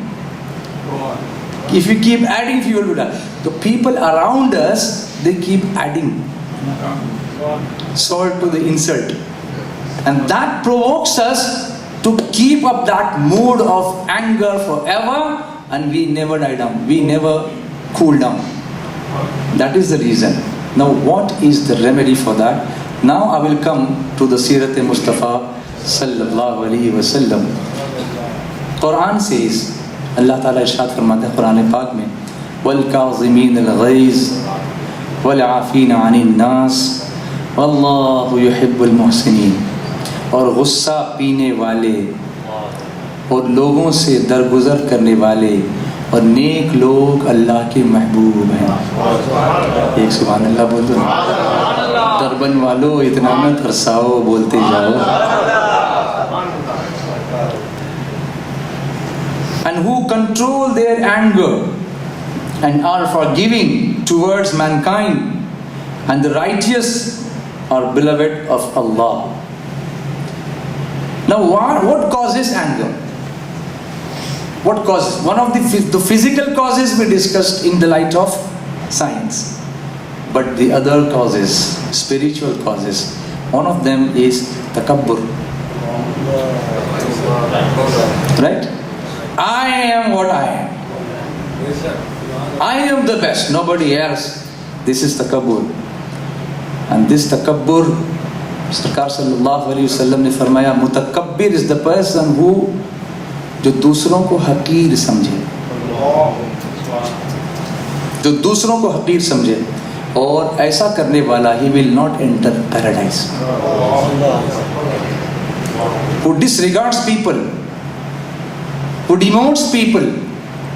fuel to that, the people around us, they keep adding salt to the insult. And that provokes us to keep up that mood of anger forever, and we never die down. We never cool down. That is the reason. Now what is the remedy for that? Now I will come to the Sirat Mustafa sallallahu alaihi wasallam. Quran says, Allah Ta'ala irshad farmata hai Quran Pak mein, وَالْكَاظِمِينَ الْغَيْظِ وَالْعَافِينَ عَنِ النَّاسِ وَاللَّهُ يُحِبُّ الْمُحْسِنِينَ. और गुस्सा पीने वाले और लोगों से दरगुजर करने वाले और नेक लोग अल्लाह के महबूब हैं. एक सुभान अल्लाह बोल दो. डरबन वालों इतना न तरसाओ, बोलते जाओ. And who control their anger and are forgiving towards mankind, and the righteous are beloved of Allah. Now what causes anger? What causes? One of the physical causes we discussed in the light of science. But the other causes, spiritual causes, one of them is takabbur. Right? I am what I am. I am the best, nobody else. This is takabbur. And this takabbur, Sarkar sallallahu alaihi wasallam ने फरमाया, मुतकब्बिर is the person who, जो दूसरों को हकीर समझे, जो दूसरों को हकीर समझे, और ऐसा करने वाला he will not enter paradise. Who disregards people, who demotes people,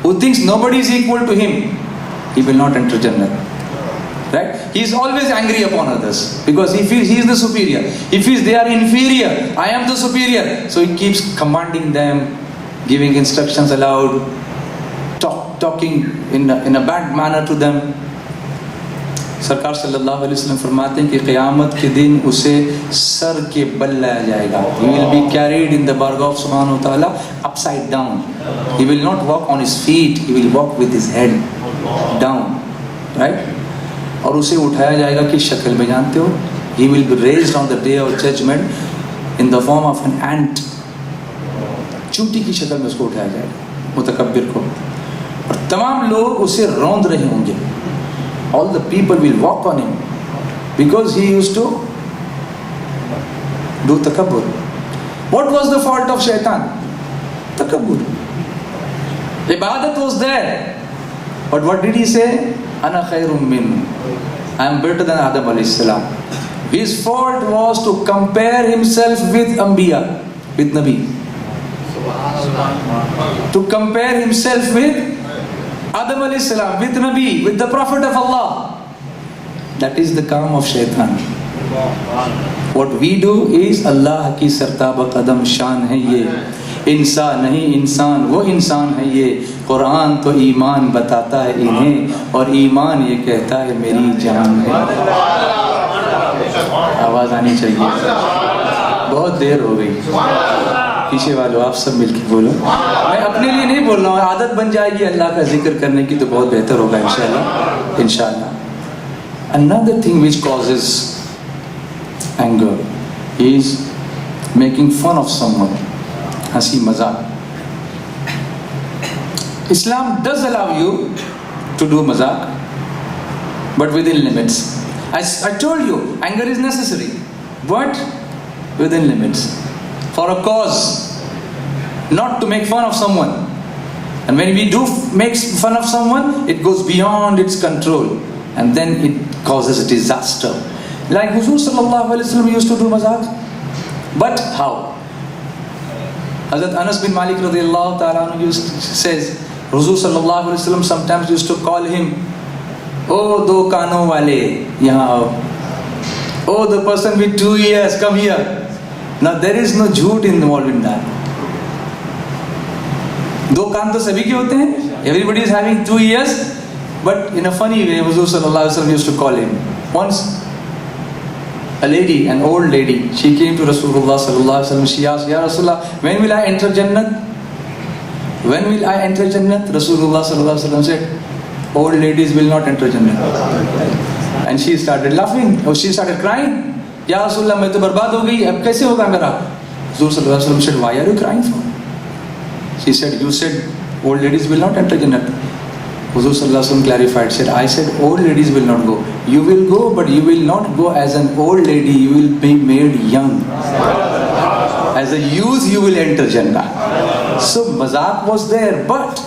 who thinks nobody is equal to him, he will not enter Jannah. Right? He is always angry upon others because he feels he is the superior. He feels they are inferior. I am the superior. So he keeps commanding them, giving instructions aloud, talking in a bad manner to them. सरकार सल्लल्लाहु अलैहि वसल्लम फरमाते हैं कि क़यामत के दिन उसे सर के बल लाया जाएगा. He will be carried in the bargah of Subhanahu wa Ta'ala upside down. He will not walk on his feet. He will walk with his head down. Right? और उसे उठाया जाएगा कि शक्ल में जानते हो, he will be raised on the day of judgment in the form of an ant. चूंटी की शक्ल में उसको उठाया जाएगा, मुतकब्बिर को, और तमाम लोग उसे रौंद रहे होंगे. All the people will walk on him because he used to do takabbur. What was the fault of shaitan? Takabbur. Ibadat was there, but what did he say? Ana khairum min. I am better than Adam alayhi salam. His fault was to compare himself with Anbiya, with Nabi. To compare himself with Adam alayhi salam, with Nabi, with the Prophet of Allah. That is the calm of shaitan. What we do is Allah ki sartaba qadam shan hai ye. इंसान नहीं इंसान वो इंसान है ये. कुरान तो ईमान बताता है इन्हें और ईमान ये कहता है मेरी जान है. आवाज़ आनी चाहिए. बहुत देर हो गई. पीछे वालों आप सब मिलके बोलो. मैं अपने लिए नहीं बोल रहा हूँ, आदत बन जाएगी अल्लाह का जिक्र करने की तो बहुत बेहतर होगा इंशाल्लाह. इंशाल्लाह. Another thing which causes anger is making fun of someone. हंसी मजाक. Islam does allow you to do mazak, but within limits. I told you, anger is necessary, but within limits. For a cause, not to make fun of someone. And when we do make fun of someone, it goes beyond its control, and then it causes a disaster. Like Huzur sallallahu alaihi wasallam used to do mazak, but how? Hazrat Anas bin Malik radiyallahu ta'ala says, Rasul sallallahu alaihi wasallam sometimes used to call him, "Oh, do kano wale, yahan aao. Oh, the person with 2 ears, come here." Now there is no jhoot involved in that. दो कान तो सभी के होते हैं. Everybody is having 2 ears, but in a funny way, Rasul sallallahu alaihi wasallam used to call him. Once, a lady, an old lady, she came to Rasulullah sallallahu alaihi wasallam. She asked, "Ya Rasulullah, when will I enter Jannat? When will I enter Jannat?" Rasulullah sallallahu alaihi wasallam said, "Old ladies will not enter Jannat." And she started laughing, or she started crying. "Ya Rasulullah, मैं तो बर्बाद हो गई, अब कैसे होगा मेरा?" Rasul sallallahu alaihi wasallam said, "Why are you crying for?" She said, "You said old ladies will not enter Jannat." Rasul sallallahu alaihi wasallam clarified, said, "I said old ladies will not go. You will go, but you will not go as an old lady, you will be made young. As a youth you will enter Jannah." So mazak was there, but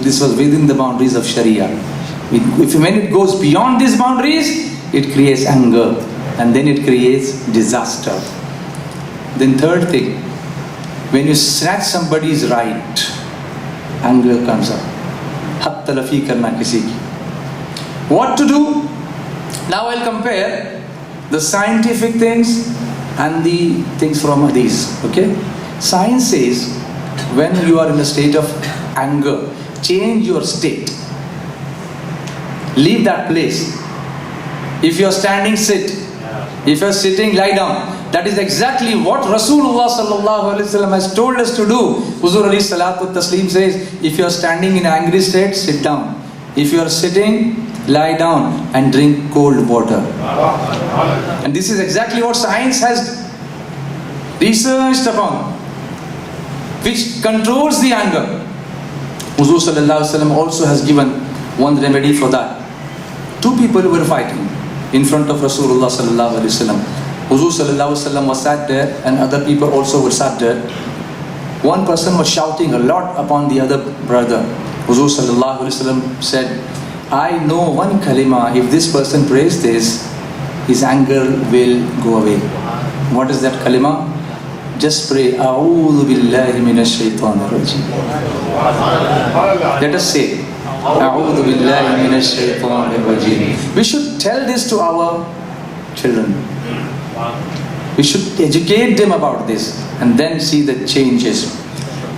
this was within the boundaries of Sharia. When it goes beyond these boundaries, it creates anger, and then it creates disaster. Then third thing, when you snatch somebody's right, anger comes up. Hat talafi karna kisi ki. What to do? Now I'll compare the scientific things and the things from these. Okay? Science says when you are in a state of anger, change your state. Leave that place. If you are standing, sit. If you are sitting, lie down. That is exactly what Rasulullah sallallahu alaihi wasallam has told us to do. Huzur alayhi salatu taslim says, if you are standing in angry state, sit down. If you are sitting, lie down and drink cold water. And this is exactly what science has researched upon, which controls the anger. Huzur sallallahu alaihi wasallam also has given one remedy for that. Two people were fighting in front of Rasulullah sallallahu alaihi wasallam. Huzur sallallahu alaihi wasallam was sat there, and other people also were sat there. One person was shouting a lot upon the other brother. Huzur sallallahu alaihi wasallam said, "I know one kalima, if this person prays this, his anger will go away." What is that kalima? Just pray, "A'udhu billahi minash shaitanir rajim." Let us say, "A'udhu billahi minash shaitanir rajim." We should tell this to our children. We should educate them about this and then see the changes.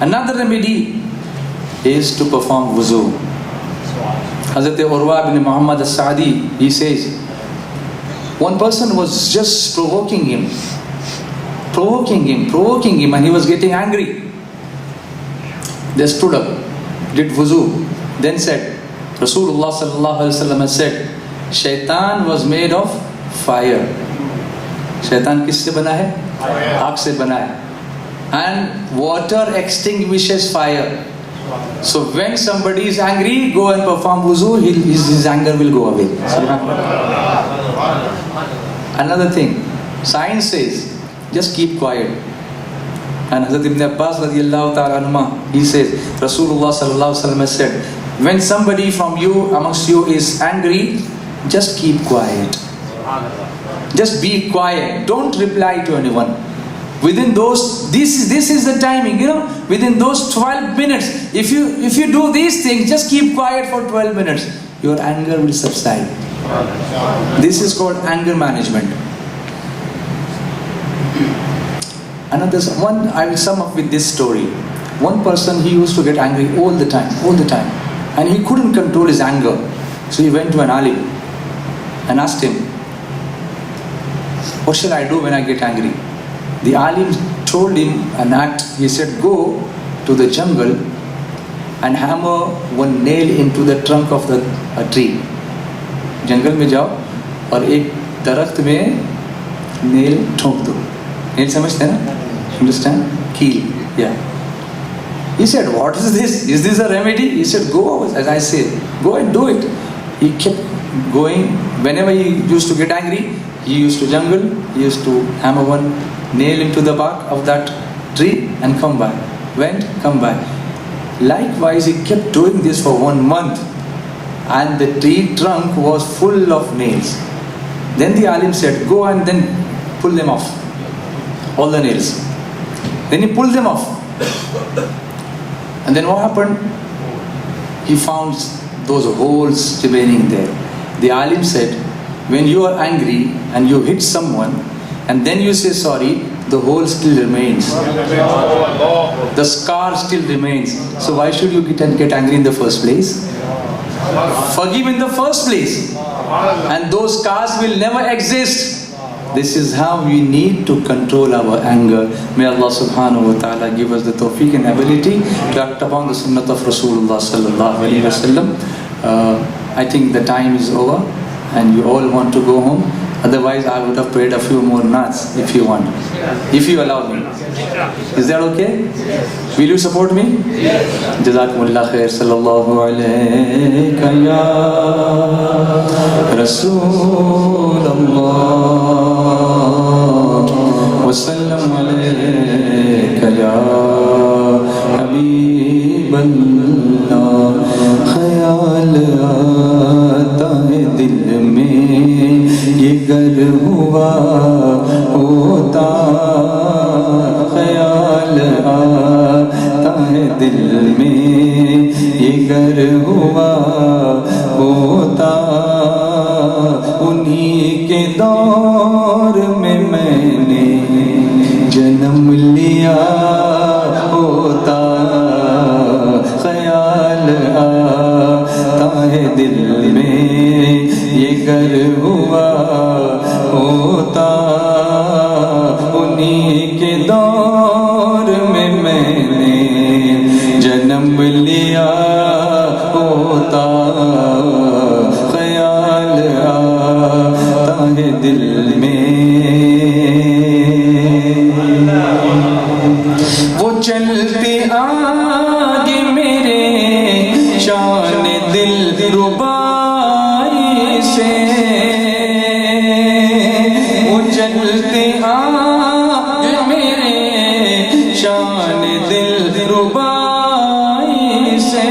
Another remedy is to perform wuzu. Hazrat Urwa ibn Muhammad as-Sa'di, he says, one person was just provoking him, and he was getting angry. They stood up, did wuzu, then said, Rasulullah sallallahu alaihi wasallam has said, Shaitan was made of fire. शैतान किससे बना है? आग से बना है. And water extinguishes fire. So when somebody is angry, go and perform wuzu, his anger will go away. Another thing, science says, just keep quiet. And Hazrat Ibn Abbas radiyallahu ta'ala anhuma, he says, Rasulullah sallallahu alaihi wasallam has said, when somebody from you, amongst you is angry, just keep quiet. Just be quiet. Don't reply to anyone. Within those, this is the timing, within those 12 minutes, if you do these things, just keep quiet for 12 minutes, your anger will subside. This is called anger management. Another one, I will sum up with this story. One person, he used to get angry all the time, and he couldn't control his anger. So he went to an alim and asked him, "What shall I do when I get angry?" The alim told him an act. He said, "Go to the jungle and hammer one nail into the trunk of a tree." जंगल में जाओ और एक दरख्त में nail ठोक दो. Nail समझते हैं ना? Understand? Keel. Yeah. He said, "What is this? Is this a remedy?" He said, "Go, as I said, go and do it." He kept going. Whenever he used to get angry, he used to jungle, he used to hammer one nail into the bark of that tree and come back. Went, come back. Likewise, he kept doing this for 1 month, and the tree trunk was full of nails. Then the alim said, "Go and then pull them off, all the nails." Then he pulled them off. And then what happened? he found those holes remaining there. The alim said, when you are angry and you hit someone and then you say sorry, the hole still remains. The scar still remains. So why should you get angry in the first place? Forgive in the first place, and those scars will never exist. This is how we need to control our anger. May Allah subhanahu wa ta'ala give us the tawfiq and ability to act upon the sunnah of Rasulullah sallallahu alaihi wasallam. I think the time is over and you all want to go home. Otherwise I would have prayed a few more naats if you want. If you allow me. Is that okay? Will you support me? Jazakumullah khair. Sallallahu alayka ya Rasulullah wa sallam alayka ya Habiballah. Khayal aata hai dil mein ye गर हुआ होता, ख्याल आता है दिल में ये गर हुआ होता, उन्हीं के दौर में मैंने जन्म लिया होता, ख्याल आता है दिल में ये गर हुआ होता, उन्हीं के दौर में मैंने जन्म लिया होता, ख्याल आता है दिल में। वो चलते आगे मेरे शान दिल रुबाई से, वो चलते आगे मेरे शान दिल रुबाई से,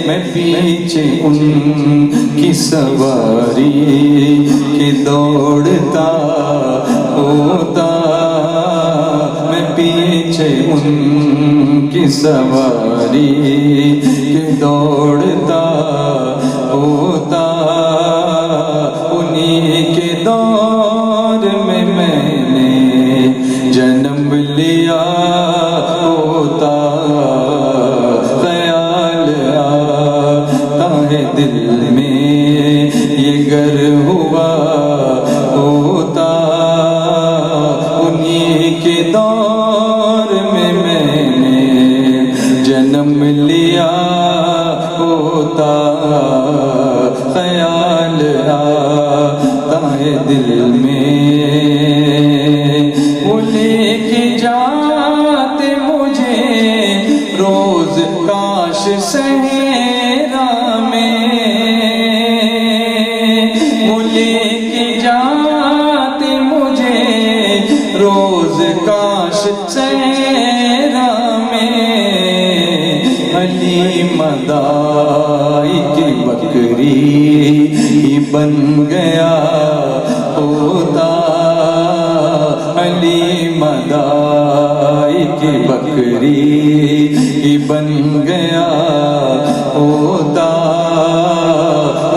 मैं पीछे उनकी सवारी के दौड़ता होता, मैं पीछे उनकी सवारी के दौड़ता होता, उन्हीं के दौर में मैंने जन्म लिया होता, ख्याल आता है दिल में ये गर हुआ होता, उन्हीं के दौर में मैंने जन्म लिया होता, ख्याल आता है दिल में। वो लेके जाते मुझे रोज काश सहरा में, वो लेके जाते मुझे रोज काश सहरा में, अली मदाई की बकरी ही बन गया होता, अली मदाई की बकरी ही बन गया होता,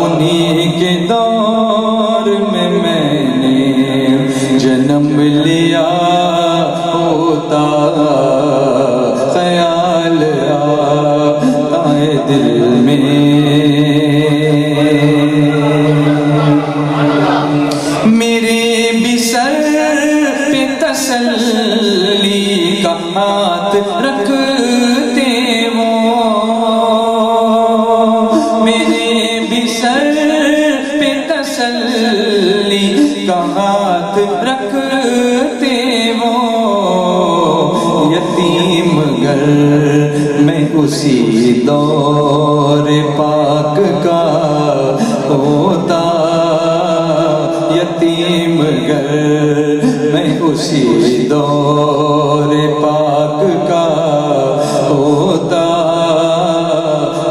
उन्हीं के दौर में मैंने जन्म लिया होता, ख्याल आता है दिल में। मेरे भी सर पे तसल्ली का हाथ रखते वो, मेरे भी सर पे तसल्ली का हाथ रखते वो, यतीम गर मैं उसी दौर पाक का होता, यतीम गर मैं उसी दौर पाक का होता,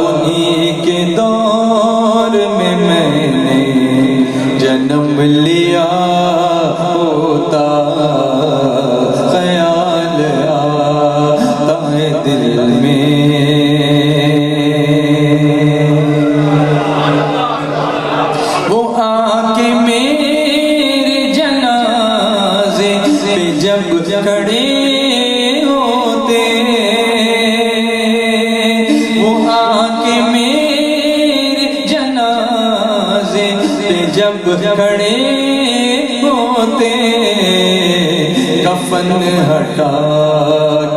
उन्हीं के दौर में मैंने जन्म लिया होता, ख्याल आता है दिल में। खड़े होते वो आके मेरे जनाजे पे जब खड़े होते, कफन हटा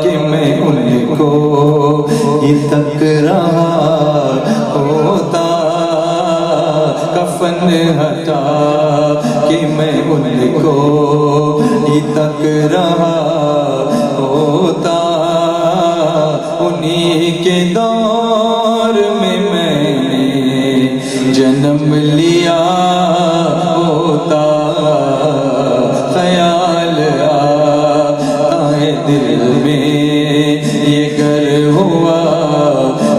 के मैं उनको ही तक रहा होता, कफन हटा कि मैं उनको ही तक रहा होता, उन्हीं के दौर में मैंने जन्म लिया होता, ख्याल आता है दिल में ये गर हुआ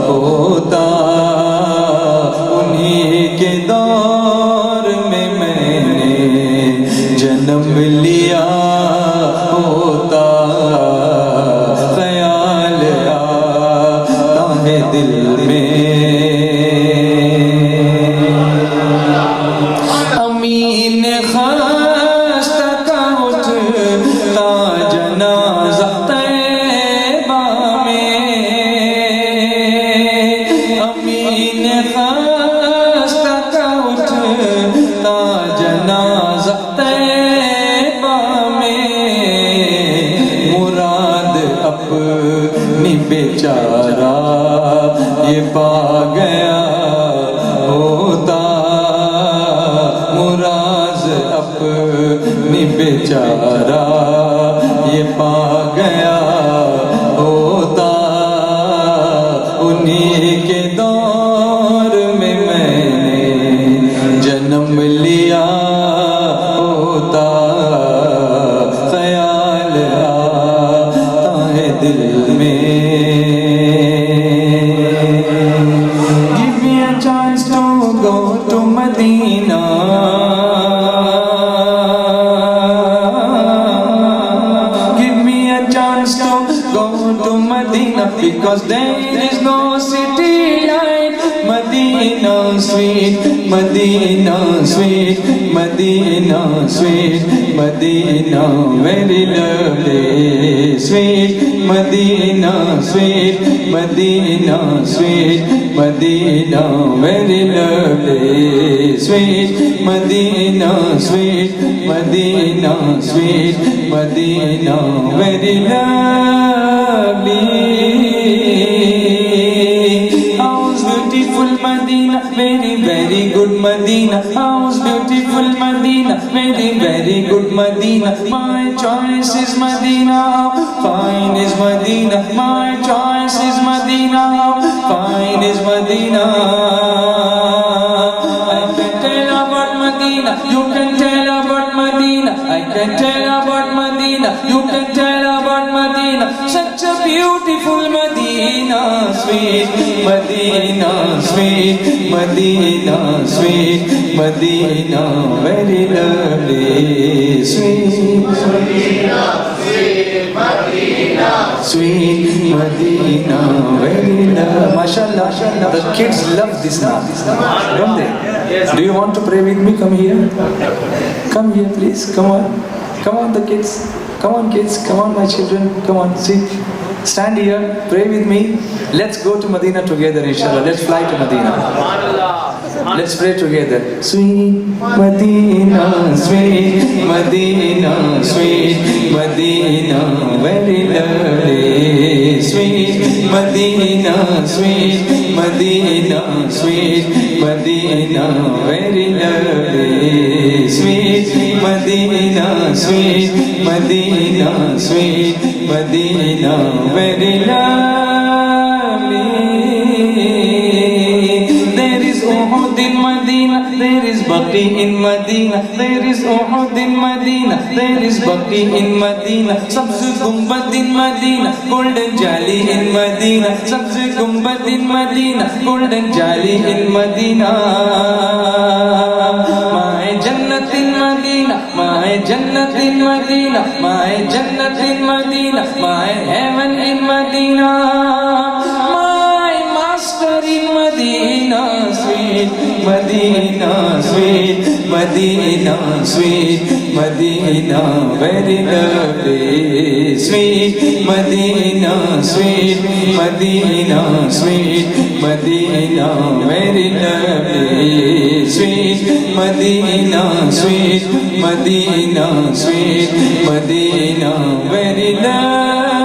होता, उन्हीं के दौर में मैंने जन्म लिया होता, ख्याल आता है दिल में। अमीन ख़ास्ता का उठता जनाज़ा तैबा में, अमीन ख़ास्ता का उठता जनाज़ा तैबा में, मुराद अपनी बेचारा ये पा गया होता, मुराद अपनी बेचारा ये पा गया होता, उन्हीं के दौर में मैंने जन्म लिया होता, ख्याल आता है दिल में। Give me a chance to go to Madinah, give me a chance to go to Madinah, because there is no city like Madinah sweet, Madinah sweet, Madinah sweet, Madinah very lovely, sweet Madinah sweet, Madinah sweet, Madinah very lovely, sweet Madinah sweet, Madinah sweet, Madinah very lovely. How's beautiful Madinah, very very good Madinah, how's beautiful Madinah, very very good Madinah, my choice is Madinah, fine is Madinah, my choice is Madinah, fine is Madinah. I can tell about Madinah, you can tell about Madinah, I can tell about Madinah, you can tell about Madinah, such a beautiful Madinah, sweet Madinah sweet, Madinah sweet, Madinah very lovely, sweet Madinah sweet, Madinah sweet, Madinah very lovely. Mashallah, the kids love this now, don't they? Do you want to pray with me? Come here. Come here please, come on. Come on the kids. Come on kids, come on my children. Come on, sit. Stand here, pray with me. Let's go to Madinah together inshallah. Let's fly to Madinah. Let's pray together. Sweet Madinah, sweet Madinah, sweet Madinah, very lovely. Sweet Madinah, sweet Madinah, sweet Madinah, very lovely. Sweet Madinah, sweet Madinah, sweet Madinah, very lovely. There is Uhud in Madinah, there is Baqi in Madinah, there is Uhud in Madinah, there is Baqi in Madinah, Sabz Gumbad in Madinah, golden jali in Madinah, Sabz Gumbad in Madinah, golden jali in Madinah. My Jannat in Madinah, my Jannat in Madinah, my Jannat in Madinah, my heaven in Madinah, my master in Madinah, sweet Madinah, sweet Madinah, sweet Madinah, very lovely. Sweet Madinah, sweet Madinah, sweet Madinah, very lovely. Sweet Madinah, sweet Madinah, sweet Madinah, very lovely.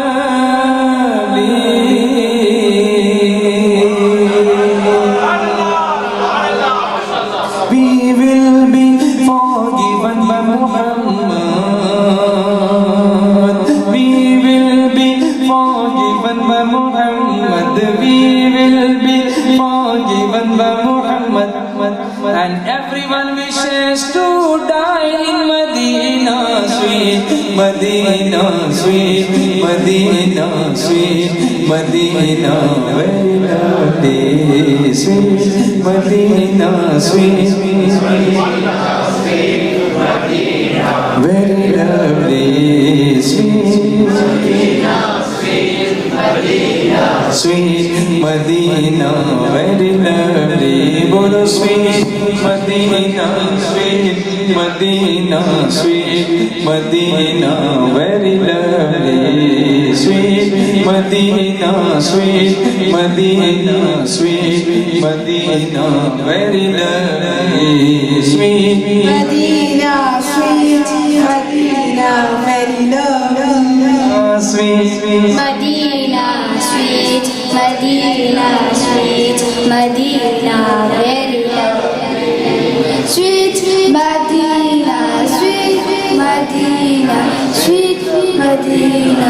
We will be forgiven by Muhammad. We will be forgiven by Muhammad. We will be forgiven by Muhammad. And everyone wishes to die in Madinah, sweet Madinah, sweet Madinah, sweet Madinah, very lovely. Sweet Madinah, sweet Madinah, very lovely. Sweet Madinah, sweet Madinah, sweet Madinah, very lovely. Bolo sweet Madinah, sweet Madinah, sweet Madinah, very lovely. Sweet Madinah, sweet Madinah, sweet Madinah, very lovely. Sweet Madinah, sweet Madinah, very lovely. Sweet Madinah, sweet Madinah, sweet Madinah, very lovely. Sweet Madinah, sweet Madinah, sweet Madinah,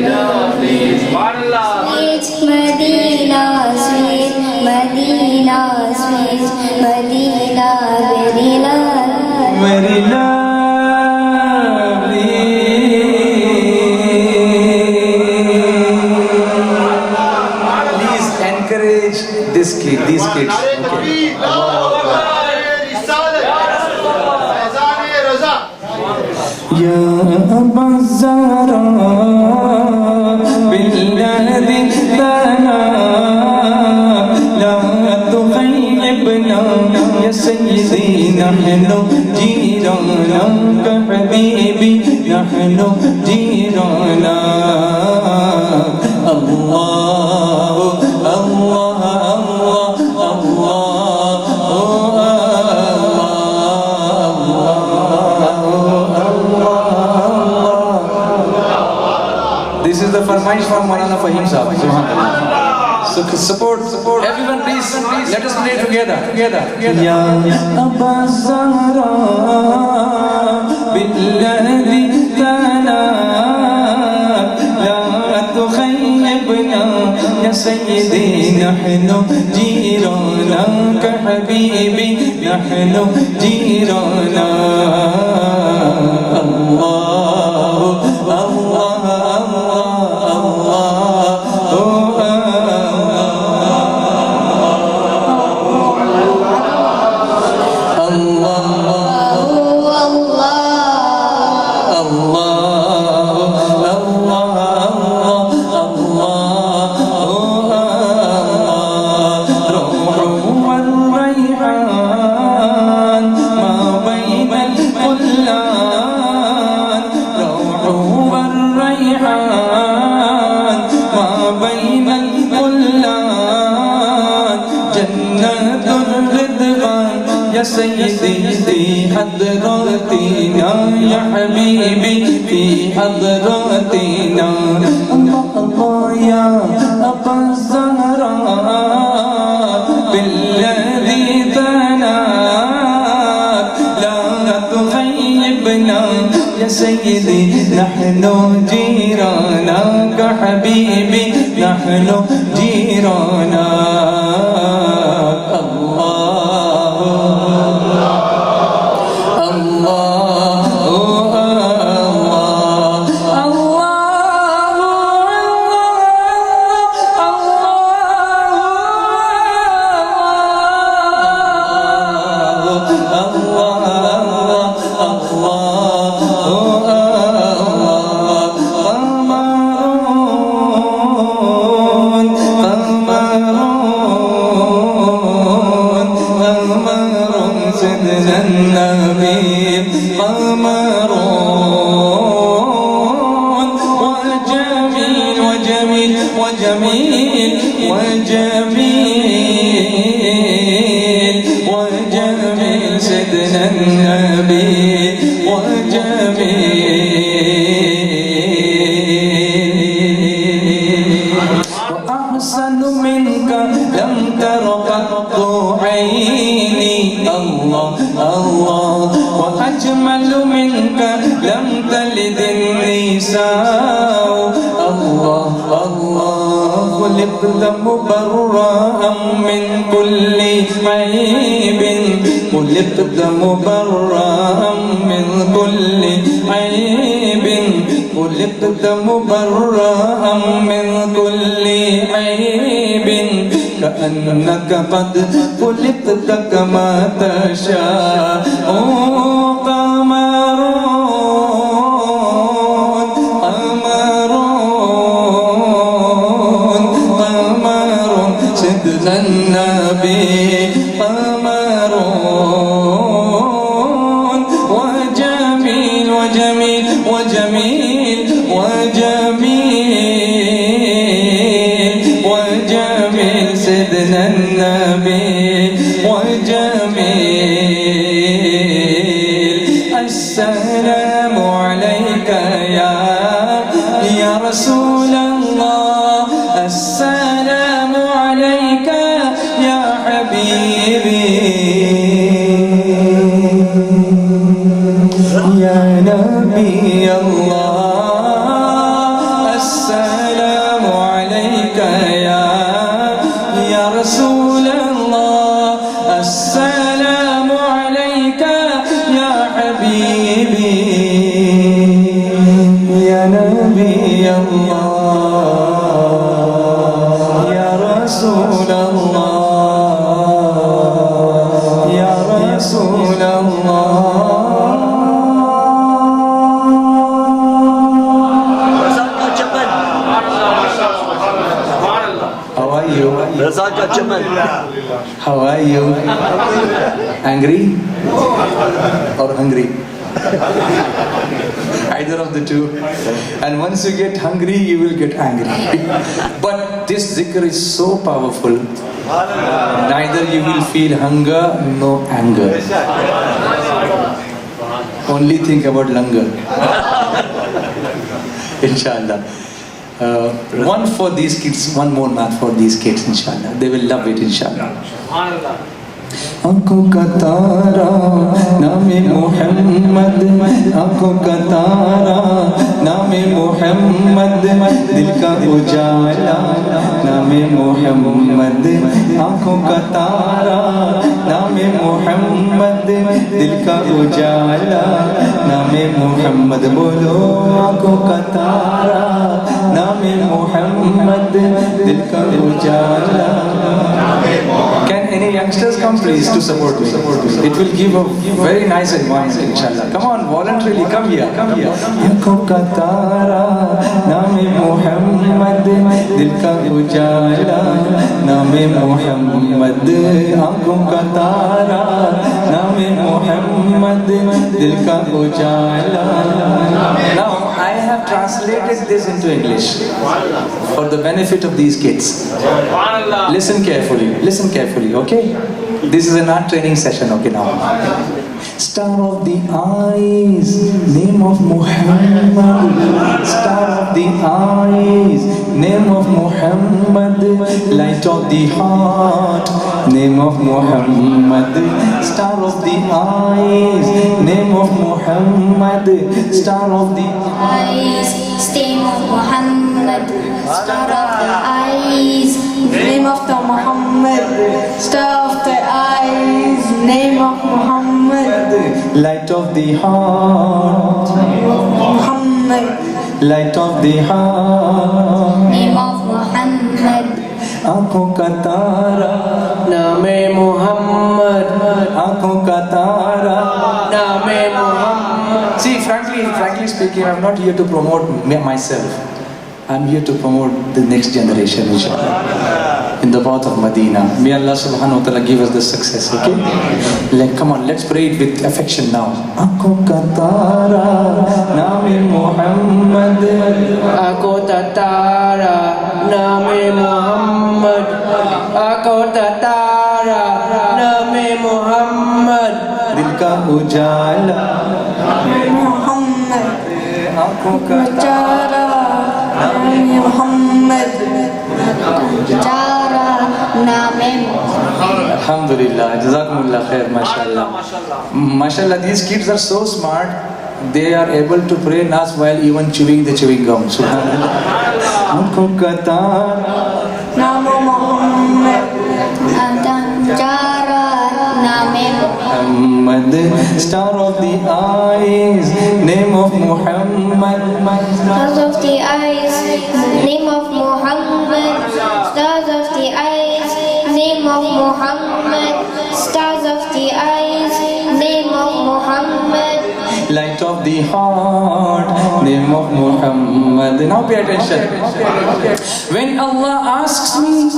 lovely. Sweet Madinah, sweet Madinah, sweet Madinah, very lovely. very lovely. Please encourage these kids. Okay. Ya Aba Zahra billadhi dana la tukhayyibna ya sayyidi nahnu jirana ka habibi nahnu jirana. Allah Allah Allah This is the farmaish from Maulana Fahim Sahab. Subhanallah. So support. Everyone please, let us play together. Ya Aba Zahra billadhi tana la tukhayyibna ya sayyidi nahnu jirana ka habibi nahnu jirana. سيدي في حضراتنا يا حبيبي في حضراتنا. الله يا أبا الزهراء بالذي ثناك لا تخيبنا يا سيدي نحن جيرانك حبيبي نحن جيرانك. قمر وجميل وجميل وجميل وجميل وجميل سيدنا النبي وجميل وأحسن منك لم تر قط عيني الله الله وأجمل منك لم تلد النساء الله الله خلقت مبرأ من كل عيب خلقت مبرأ من كل عيب خلقت مبرأ من كل عيب كأنك قد خلقت كما تشاء قمر قمر قمر سيدنا النبي قمر وجميل وجميل وجميل وجميل وجميل سيدنا النبي وجميل السلام عليك يا رسول الله السلام عليك يا حبيبي يا نبي الله السلام عليك يا رسول الله السلام عليك يا حبيبي يا نبي الله يا رسول الله يا رسول الله How are you? How are you? Angry or hungry? Either of the two. And once you get hungry, you will get angry. But this zikr is so powerful. Neither you will feel hunger nor anger. Only think about langar. Inshallah. One for these kids, one more math for these kids, inshallah. They will love it, inshallah. आंखों का तारा नामे मोहम्मद आंखों का तारा नामे मोहम्मद दिल का उजाला नामे मोहम्मद आंखों का तारा नामे मोहम्मद दिल का उजाला नामे मोहम्मद बोलो आंखों का तारा नामे मोहम्मद दिल का उजाला. Can any youngsters come please to support me? It will give a very nice environment, inshallah. Come on, voluntarily come here, come here. आँखों का तारा नामे मोहम्मद दिल का उजाला नामे मोहम्मद आँखों का तारा नामे मोहम्मद दिल का उजाला. Now I have translated this into English for the benefit of these kids. Listen carefully, okay? This is an art training session, okay now. Star of the eyes, name of Muhammad. Star of the eyes, name of Muhammad. Light of the heart, name of Muhammad. Star of the eyes, name of Muhammad. Star of the eyes, name of Muhammad. Star of the eyes, name of the Muhammad. Star of the eyes, name of Muhammad. Light of the heart, Muhammad. Light of the heart, name of Muhammad. आँखों का तारा नामे मोहम्मद आँखों का तारा नामे Mohammad. See, frankly speaking, I'm not here to promote myself. I'm here to promote the next generation, inshallah. in the path of Madinah. May Allah subhanahu wa ta'ala give us the success, okay? Come on, let's pray it with affection now. Aankhon ka tara, naam-e Mohammad. Aku tatara name Muhammad. Aku tatara name Muhammad. Dil ka ujala, Muhammad. aankhon ka Jara Name Muhammad. Jara Name Muhammad. Alhamdulillah, Jazakumullah khair, mashallah. Mashallah, these kids are so smart. They are able to pray Nas while even chewing the chewing gum. Subhanallah. Aankhon ka tara, Name Muhammad. Jara Name Muhammad, star of the eyes, name of Muhammad. Stars of the eyes, name of Muhammad. Stars of the eyes, name of Muhammad. Stars of the eyes, name of Muhammad. Light of the heart, name of Muhammad. Now pay attention. When Allah asks me,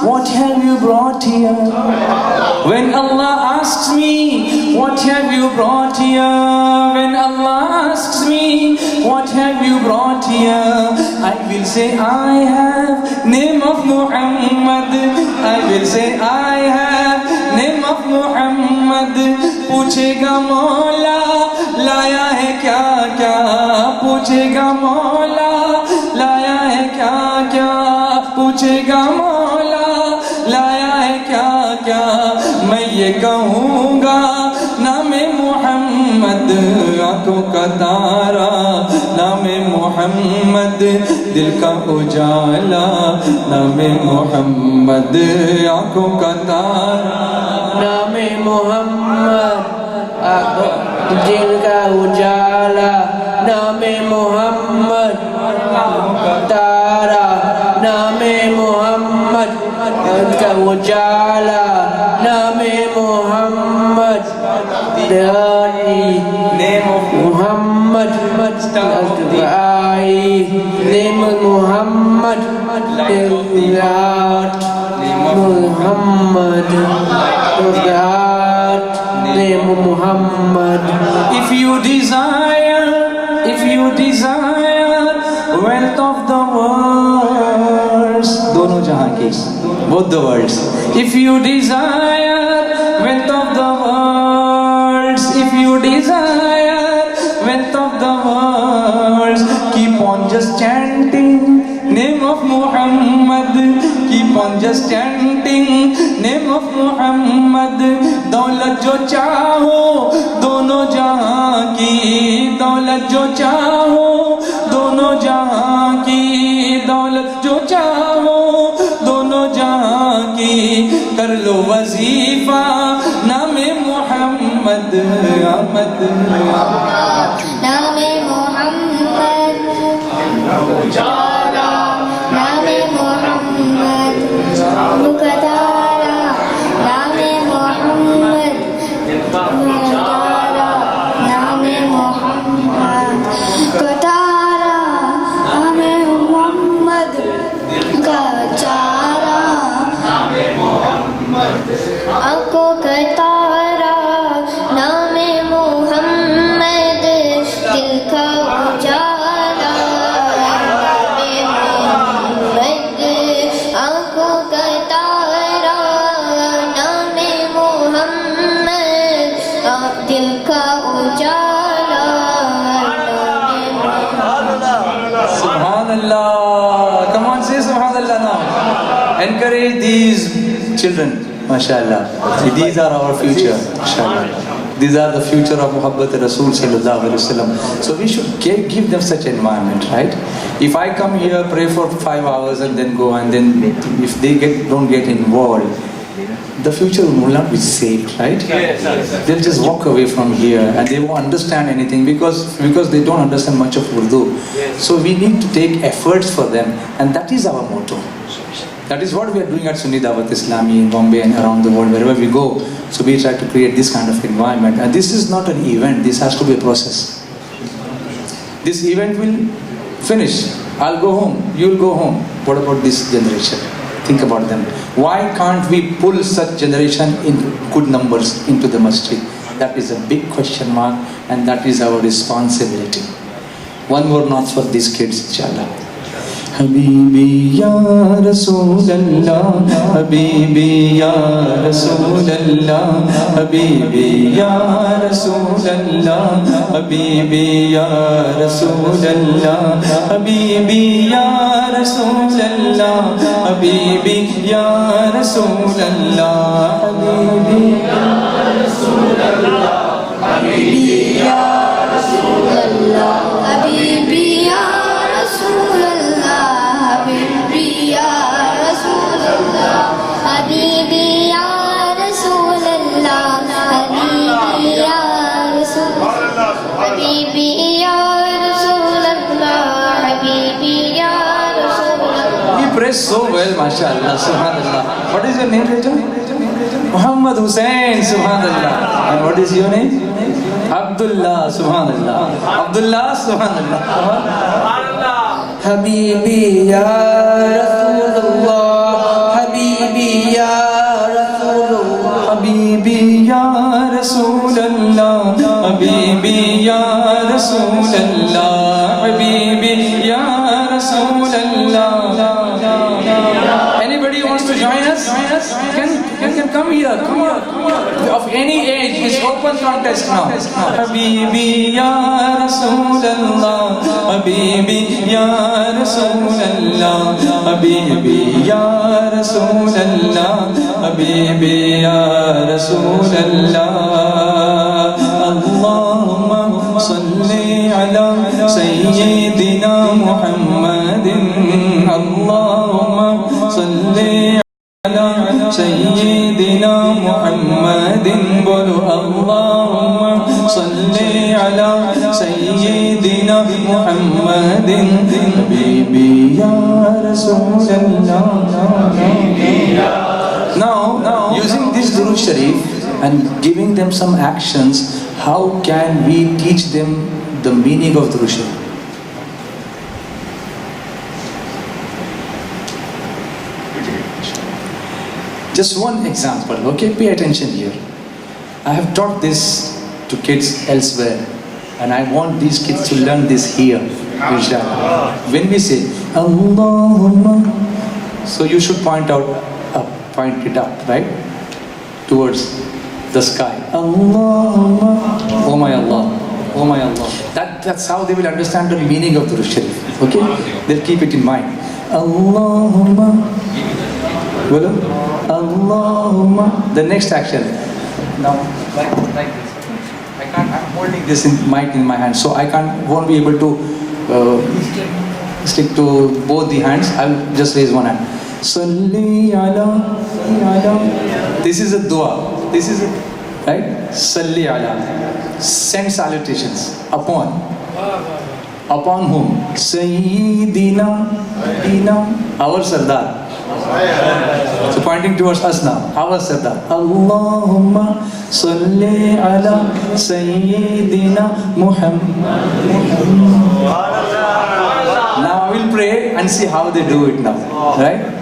what have you brought here? When Allah asks me, what have you brought here? When Allah asks me, what have you brought here? I will say, I have name of Muhammad. I will say, I have name of Muhammad. Puchega Mola, लाया है क्या क्या, पूछेगा मौला लाया है क्या क्या, पूछेगा मौला लाया है क्या क्या, मैं ये कहूँगा नामे मोहम्मद, आंखों का तारा नामे मोहम्मद, दिल का उजाला नामे मोहम्मद, आंखों का तारा नामे मोहम्मद. दिल का उजाला नामे मोहम्मद. तारा नामे मोहम्मद. दिल का उजाला नामे Mohammad. name of Muhammad. Name Muhammad. Muhammad. Name Muhammad. If you desire wealth of the worlds, दोनों जहां की, both the worlds. If you desire wealth of the worlds, if you desire wealth of the worlds, keep on just chanting name of Muhammad. Keep on just chanting name of Muhammad. दौलत जो चाहो दोनों जहां की, दौलत जो चाहो दोनों जहां की, दौलत जो चाहो दोनों जहां की, कर लो वजीफा नामे मोहम्मद. आमद नामे मोहम्मद. नामे मोहम्मद. मुकद्दरा नामे मोहम्मद. मुकद्दरा नामे मोहम्मद. मुकद्दरा नामे मोहम्मद. मुकद्दरा नामे मोहम्मद. आंखों का तारा नामे मोहम्मद. दिल का उजाला नामे मोहम्मद. आंखों का तारा नामे मोहम्मद. दिल का उजाला नामे Mohammad. Subhanallah. Come on, say Subhanallah now. Encourage these children. MashaAllah. These are our future. MashaAllah. These are the future of Muhammad Rasul sallallahu alaihi wasallam. So we should give them such environment, right? If I come here, pray for 5 hours and then go, and then if they don't get involved, the future will not be saved, right? They'll just walk away from here and they won't understand anything because they don't understand much of Urdu. So we need to take efforts for them, and that is our motto. That is what we are doing at Sunni Dawat Islami in Bombay and around the world, wherever we go. So we try to create this kind of environment. And this is not an event, this has to be a process. This event will finish. I'll go home, you'll go home. What about this generation? Think about them. Why can't we pull such generation in good numbers into the masjid? That is a big question mark, and that is our responsibility. One more notch for these kids, inshallah. Habibi ya Rasulallah, Habibi ya Rasulallah, Habibi ya Rasulallah, Habibi ya Rasulallah, Habibi ya Rasulallah, Habibi ya Rasulallah, Habibi ya Rasulallah, Habibi ya Rasulallah, Habibi ya Rasulallah, Habibi ya Rasulallah, Habibi ya Rasulallah, Habibi ya Rasulallah, Habibi ya Rasulallah, Habibi ya Rasulallah. He prays so well, mashallah, subhanallah. What is your name, Rachel? Muhammad Hussain, subhanallah. And what is your name? Abdullah, subhanallah. Abdullah, subhanallah. Habibi ya Rasulullah, Habibi ya Rasulullah, Habibi ya Rasulallah, Habibi ya Rasulallah, Habibi ya Rasulallah. Anybody wants to join us? Can come here, come here. Of any age, it's open contest now. Habibi ya Rasulallah, Habibi ya Rasulallah, Habibi ya Rasulallah, Habibi ya Rasulallah. Allahumma salli ala Sayyidina Muhammadin. Allahumma salli ala Sayyidina Muhammadin. Bolo Allahumma salli ala Sayyidina Muhammadin. Habibi ya Rasulallah. Now, using this Durud Sharif and giving them some actions, how can we teach them the meaning of Durud Sharif? Just one example, okay? Pay attention here. I have taught this to kids elsewhere, and I want these kids to learn this here, inshallah. When we say Allahumma, so you should point it up, right? Towards the sky. Allahumma, oh my Allah, oh my Allah. That's how they will understand the meaning of Durud Sharif, okay? They'll keep it in mind. Allahumma, well, Allahumma. The next action. Now, like this. I'm holding this mic in my hand, so won't be able to stick to both the hands. I'll just raise one hand. Salli ala. This is a dua. This is it, right? Salli ala. Send salutations upon whom? Sayyidina, our Sardar. So pointing towards us now, our Sardar. Allahumma salli ala Sayyidina Muhammad. Now I will pray and see how they do it now, right?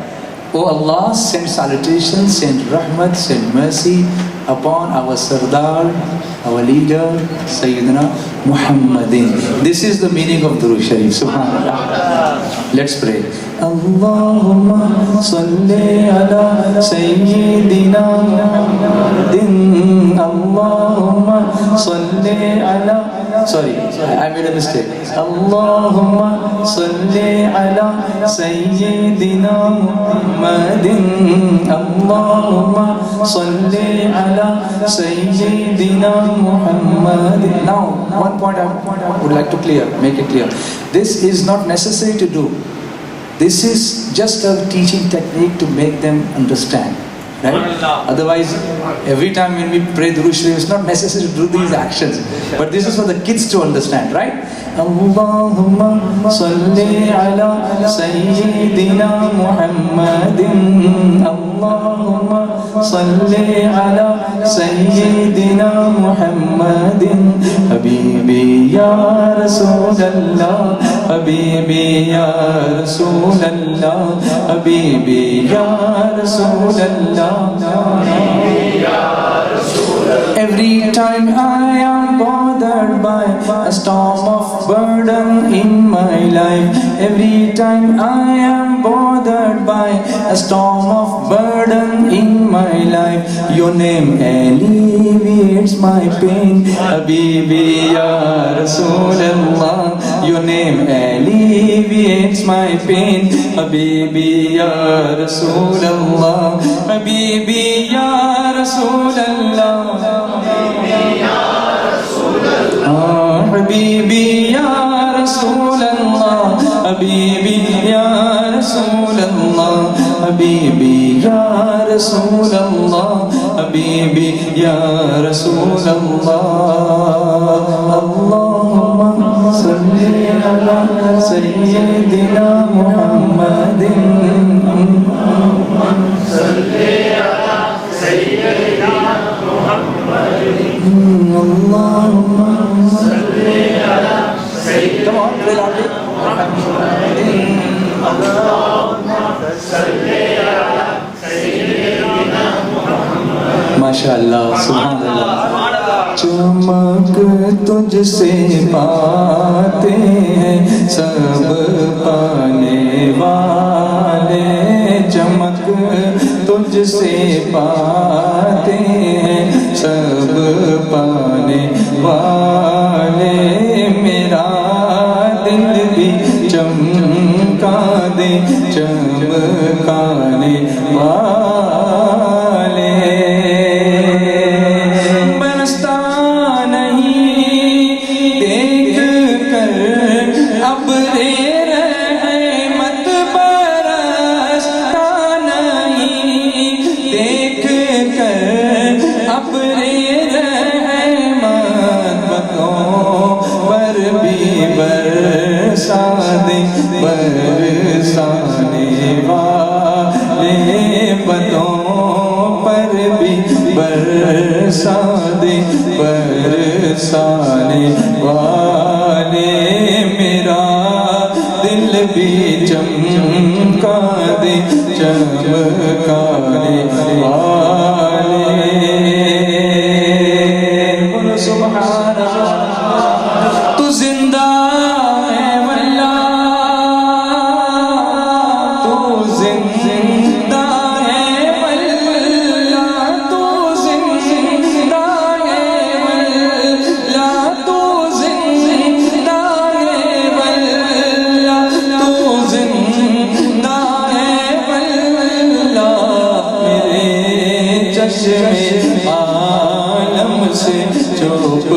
Oh Allah, send salutations, send rahmat, send mercy upon our Sardar, our leader, Sayyidina Muhammadin. This is the meaning of Durud Sharif, subhanallah. Let's pray. Allahumma salli ala Sayyidina Muhammadin. Allahumma salli ala. Sorry, I made a mistake. Allahumma salli ala Sayyidina Muhammadin. Allahumma salli ala Sayyidina Muhammadin. Now, one point I would like to make it clear. This is not necessary to do. This is just a teaching technique to make them understand. Right? Otherwise, every time when we pray Durud Sharif, it's not necessary to do these actions. But this is for the kids to understand, right? Allahumma salli ala Sayyidina Muhammadin. Allahumma صلی علی سیدنا محمد حبیبی یا رسول اللہ حبیبی یا رسول اللہ حبیبی یا رسول اللہ Every time I am bothered by a storm of burden in my life, every time I am bothered by a storm of burden in my life, your name alleviates my pain. Habibi ya Rasulallah, your name alleviates my pain. Habibi ya Rasulallah, Habibi ya Rasulallah. حبیبی یا رسول اللہ حبیبی یا رسول اللہ حبیبی یا رسول اللہ حبیبی یا رسول اللہ اللہم صلی علی سیدنا محمد صلی علی سیدنا محمد اللہم صلی علی سیدنا محمد اللہم صلی علی سیدنا محمد ماشاءاللہ سبحان اللہ چمک تجھ سے پاتے ہیں سب پانے والے چمک تجھ سے پاتے ہیں سب پانے والے میرا دل بھی چمکا دے چمکانے والے برستا نہیں دیکھ کر ابر رحمت برستا نہیں دیکھ کر ابر پر بھی برسا دے برسانے والے بتوں پر بھی برسا دے برسانے والے میرا دل بھی چمکا دے چمکانے والے سبحان اللہ تو زندہ ہے واللہ تو زندہ ہے واللہ تو زندہ ہے واللہ تو زندہ ہے واللہ تو زندہ ہے واللہ میرے چشمے عالم سے چوپ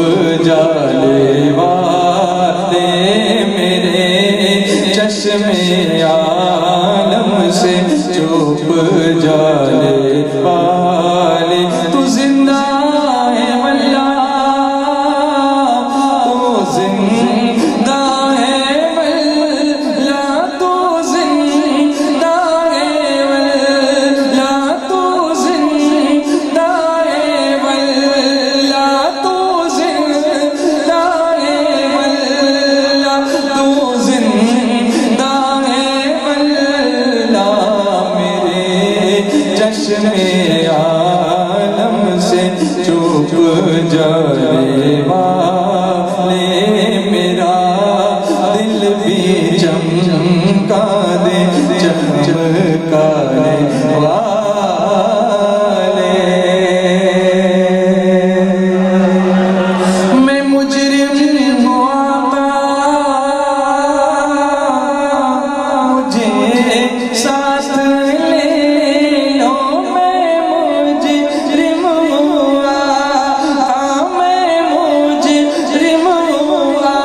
جالے والے میرے چشمے عالم سے چوپ جالے والے تو زندہ ہے واللہ تو زندہ ہے واللہ تو زندہ ہے واللہ تو زندہ ہے واللہ تو زندہ ہے واللہ تو زندہ ہے واللہ میرے چشمے عالم سے چوپ جالے والے میرا دل بھی چمکا دے چمکانے والے میں مجرم ہوا مجھے ساتھ لے لو میں مجرم ہوا میں مجرم ہوا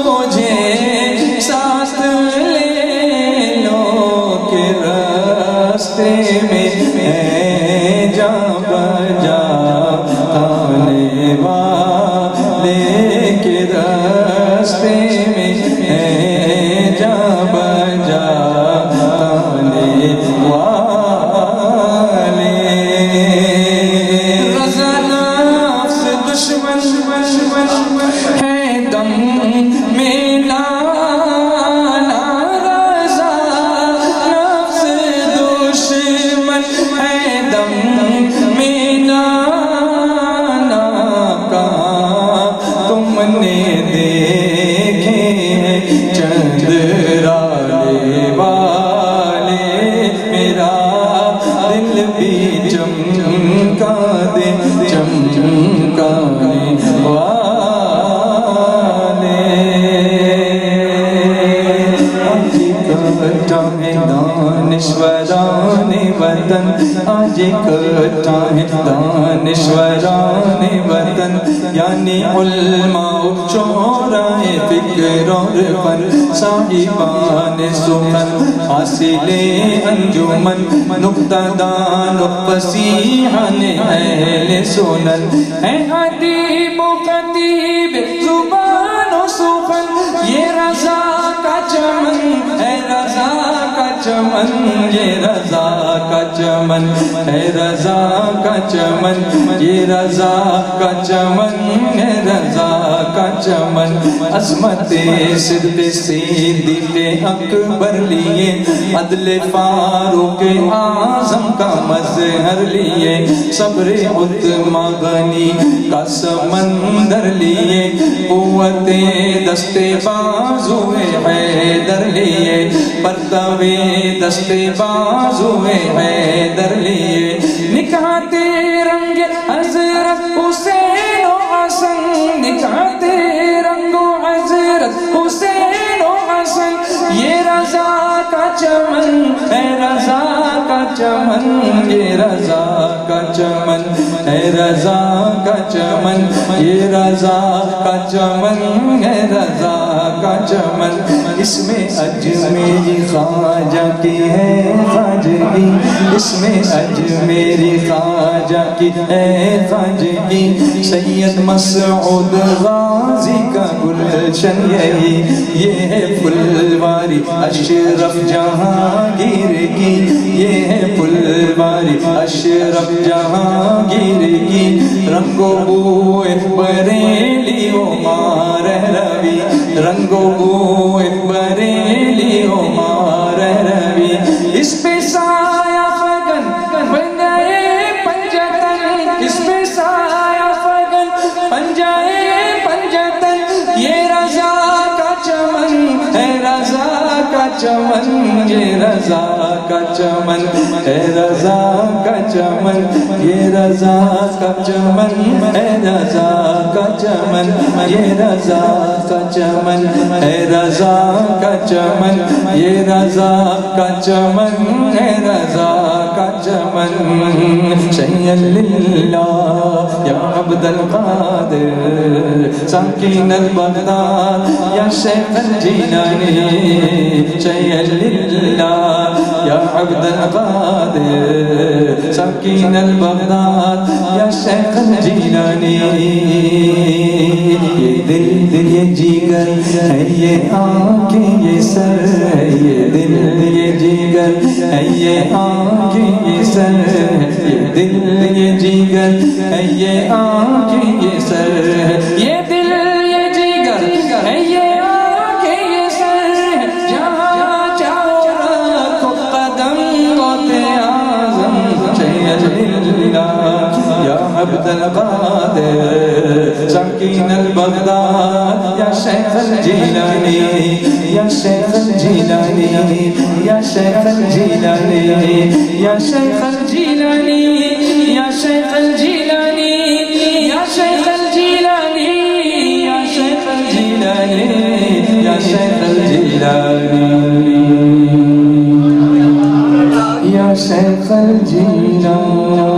مجھے ساتھ لے لو کہ راستے میں ہے جا بجا آنے والے کے راستے میں ہے جا بجا آنے والے نے دیکھے چندرالے والے، میرا دل بھی چمکا دے چمکانے والے۔ دانشوران وطن آج اکٹھا ہے، دانشوران وطن یعنی علماء شعراء فکر اور فن، صاحبان سخن حاصل انجمن، نکتہ دان و فصیحان اہل سنن، ہے ادیب و خطیب زبان و سخن، یہ رضا کا چمن ہے، رضا کا چمن، یہ رضا کا چمن ہے، رضا کا چمن، یہ رضا کا چمن ہے، رضا کا چمن۔ عظمت صدق صدیق اکبر لیے، عدل فاروق اعظم کا مظہر لیے، صبر عتمہ غنی کا سمندر لیے، قوت دست بازو حیدر لیے، پرتوے دست بازو حیدر لیے، نکھاتے رنگ حضرت حسین و حسن، نکھاتے رنگ حضرت حسین و حسن، یہ رضا کا چمن ہے، رضا کا چمن، یہ رضا کا چمن ہے، رضا کا چمن، یہ رضا کا چمن ہے، رضا کا چمن۔ اس میں اجمیری خواجہ کی ہے خواجگی، اس میں اجمیری خواجہ کی ہے خواجگی، سید مسعود غازی کا گلشن یہی، یہ ہے پھلواری اشرف جہانگیر کی، یہ ہے پھلواری اشرف جہانگیر کی، رنگ و بو بریلی و مار روی، رنگ و بو بریلی و مار روی، اس پہ سایہ فگن بن جائے پنجتن، اس پہ سایہ فگن بن جائے پنجتن، یہ رضا کا چمن ہے، رضا کا چمن، یہ رضا کا چمن ہے، رضا کا چمن، یہ رضا کا چمن ہے، رضا کا چمن، یہ رضا کا چمن ہے، رضا کا چمن، یہ رضا کا چمن ہے، رضا کا چمن۔ شیئا للہ یا عبد القادر ساکن البغداد یا شیخ الجیلانی، شیئا للہ یا عبد القادر ساکن البغداد یا شیخ الجیلانی، یہ دل یہ جگر ہے، یہ آنکھیں یہ سر ہے، یہ دل یہ جگر ہے، یہ آنکھیں یہ سر ہے، یہ دل یہ جگر ہے، یہ آنکھیں یہ سر ہے، یہ دل یہ جگر ہے، یہ آنکھیں یہ سر ہے، جہاں چاہو رکھو قدم غوث اعظم، شیئا للہ یا عبد القادر ساکن البغداد یا شیخ الجیلانی، یا شیخ الجیلانی، یا شیخ الجیلانی، یا شیخ الجیلانی، یا شیخ الجیلانی، یا شیخ الجیلانی، یا شیخ الجیلانی، یا شیخ الجیلانی، یا شیخ الجیلانی۔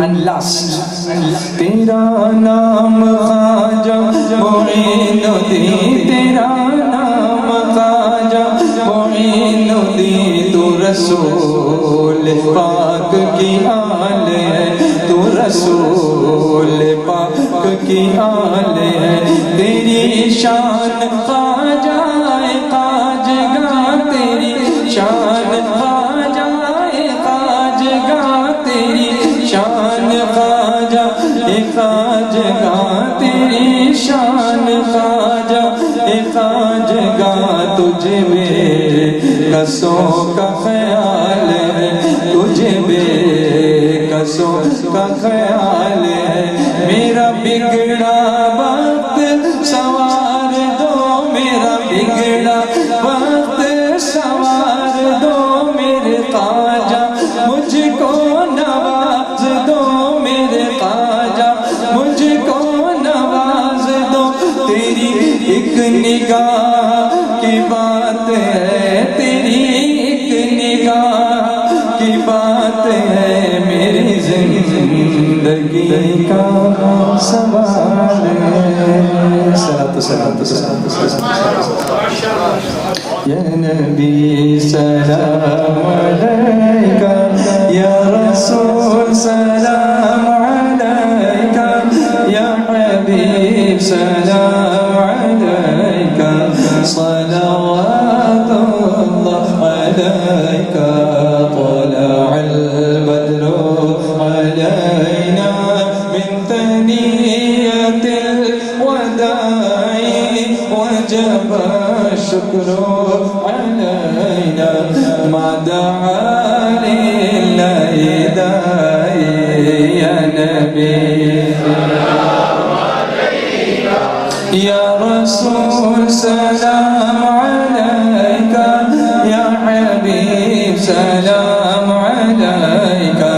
And last, تیرا نام خواجہ معین الدین، تیرا نام خواجہ معین الدین، تو رسول پاک کی آل ہے، تو رسول پاک کی آل ہے، تیری شان خواجہ خواجگاہ، تیری شان خواجہ خواجگاہ، تیری شان خواجہ خواجگاہ، تیری شان خواجہ خواجگاہ، تجھے بے کسوں کا خیال ہے، تجھے بے کسوں کا خیال ہے، میرا بے बिगड़ा वक्त सवार दो, मेरा बिगड़ा वक्त सवार दो मेरे ख्वाजा, मुझको नवाज दो मेरे ख्वाजा, मुझको नवाज दो। तेरी एक निगाह की बात है, तेरी एक निगाह की बात है, मेरी जिंदगी का सवाल है। सलातो सलातो सलातो सलातो या नबी सलाम अलैका, या रसूल सलाम अलैका, या हबीब सलाम अलैका, सलावतुल्लाह अलैका, तलअल बद्रु अलैना मिन तनियतिल वदाई, वजब शुक्रु अलैना मा दआ लिल्लाहि दाई। या नबी या रसूल सलाम अलैका, या हबीब सलाम अलैका,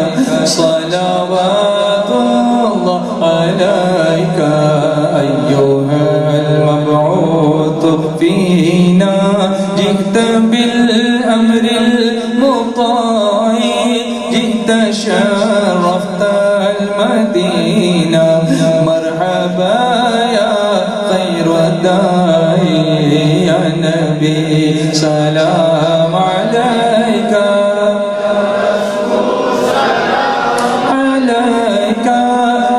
सलावतुल्लाह अलैका, अय्युहल मबऊथ फीना जित बिल अम्रिल मुताई, जित शर्रफ्तल मदीना, मरहबा या खैर दाई। या नबी सलाम अलैका, अलैका,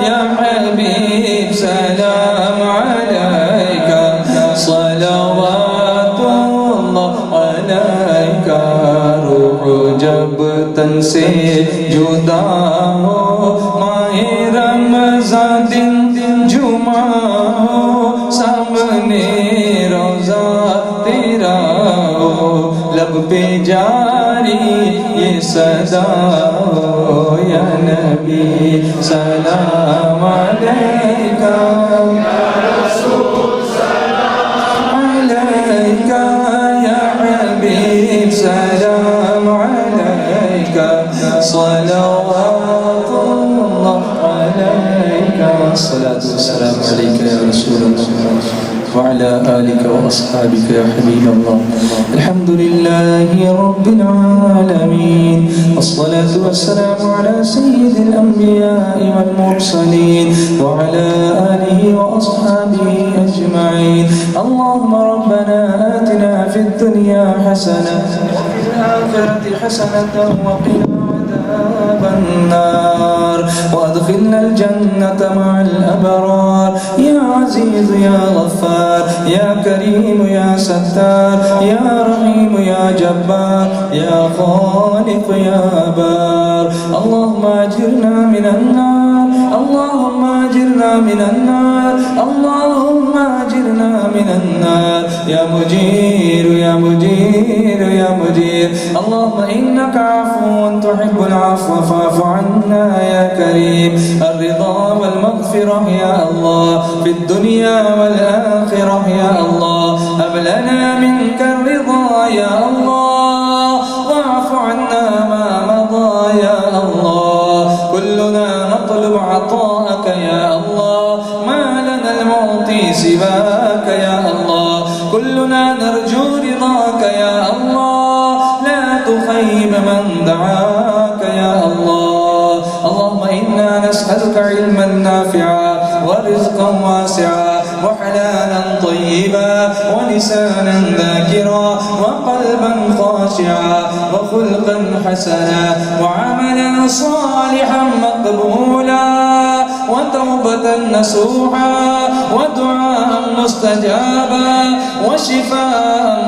या हबीब सलाम अलैका, सलावतुल्लाह अलैका। रूह जब तन से जुदा हो, माहे रमज़ान दिन जुमा हो, सामने रोज़ा तेरा हो, लब पे जारी ये सदा हो। या नबी सलाम अलैका, या रसूल सलाम अलैका, या हबीब सलाम अलैका, सलावतुल्लाह अलैका, सलातु वस्सलामु अलैका या रसूल अल्लाह وعلى آلك وأصحابك يا حبيب الله. الحمد لله رب العالمين، والصلاة والسلام على سيد الأنبياء والمرسلين وعلى آله وأصحابه أجمعين. اللهم ربنا آتنا في الدنيا حسنة وفي الآخرة حسنة وقنا عذاب النار، وأدخلنا الجنة مع الأبرار. يا عزيز يا غفار، يا كريم يا ستار، يا رحيم يا جبار، يا خالق يا بار. اللهم أجرنا من النار، اللهم أجرنا من النار، اللهم أجرنا من النار. يا مجير يا مجير يا مجير. اللهم إنك عفو تحب العفو فاعف عنا يا كريم. الرضا والمغفرة يا الله في الدنيا والآخرة يا الله. هب لنا منك الرضا يا الله، واعف عنا ما مضى يا الله. كلنا نطلب عطاءك يا الله، ما لنا المعطي سواك يا الله. كلنا نرجو رضاك يا الله، لا تخيب من دعاك يا الله. اللهم إنا نسألك علما نافعا ورزقا واسعا وحلالا طيبا ولسانا ذاكرا وقلبا خاشعا وخلقا حسنا وعملا صالحا مقبولا وتوبة نصوحا ودعاء مستجابا وشفاء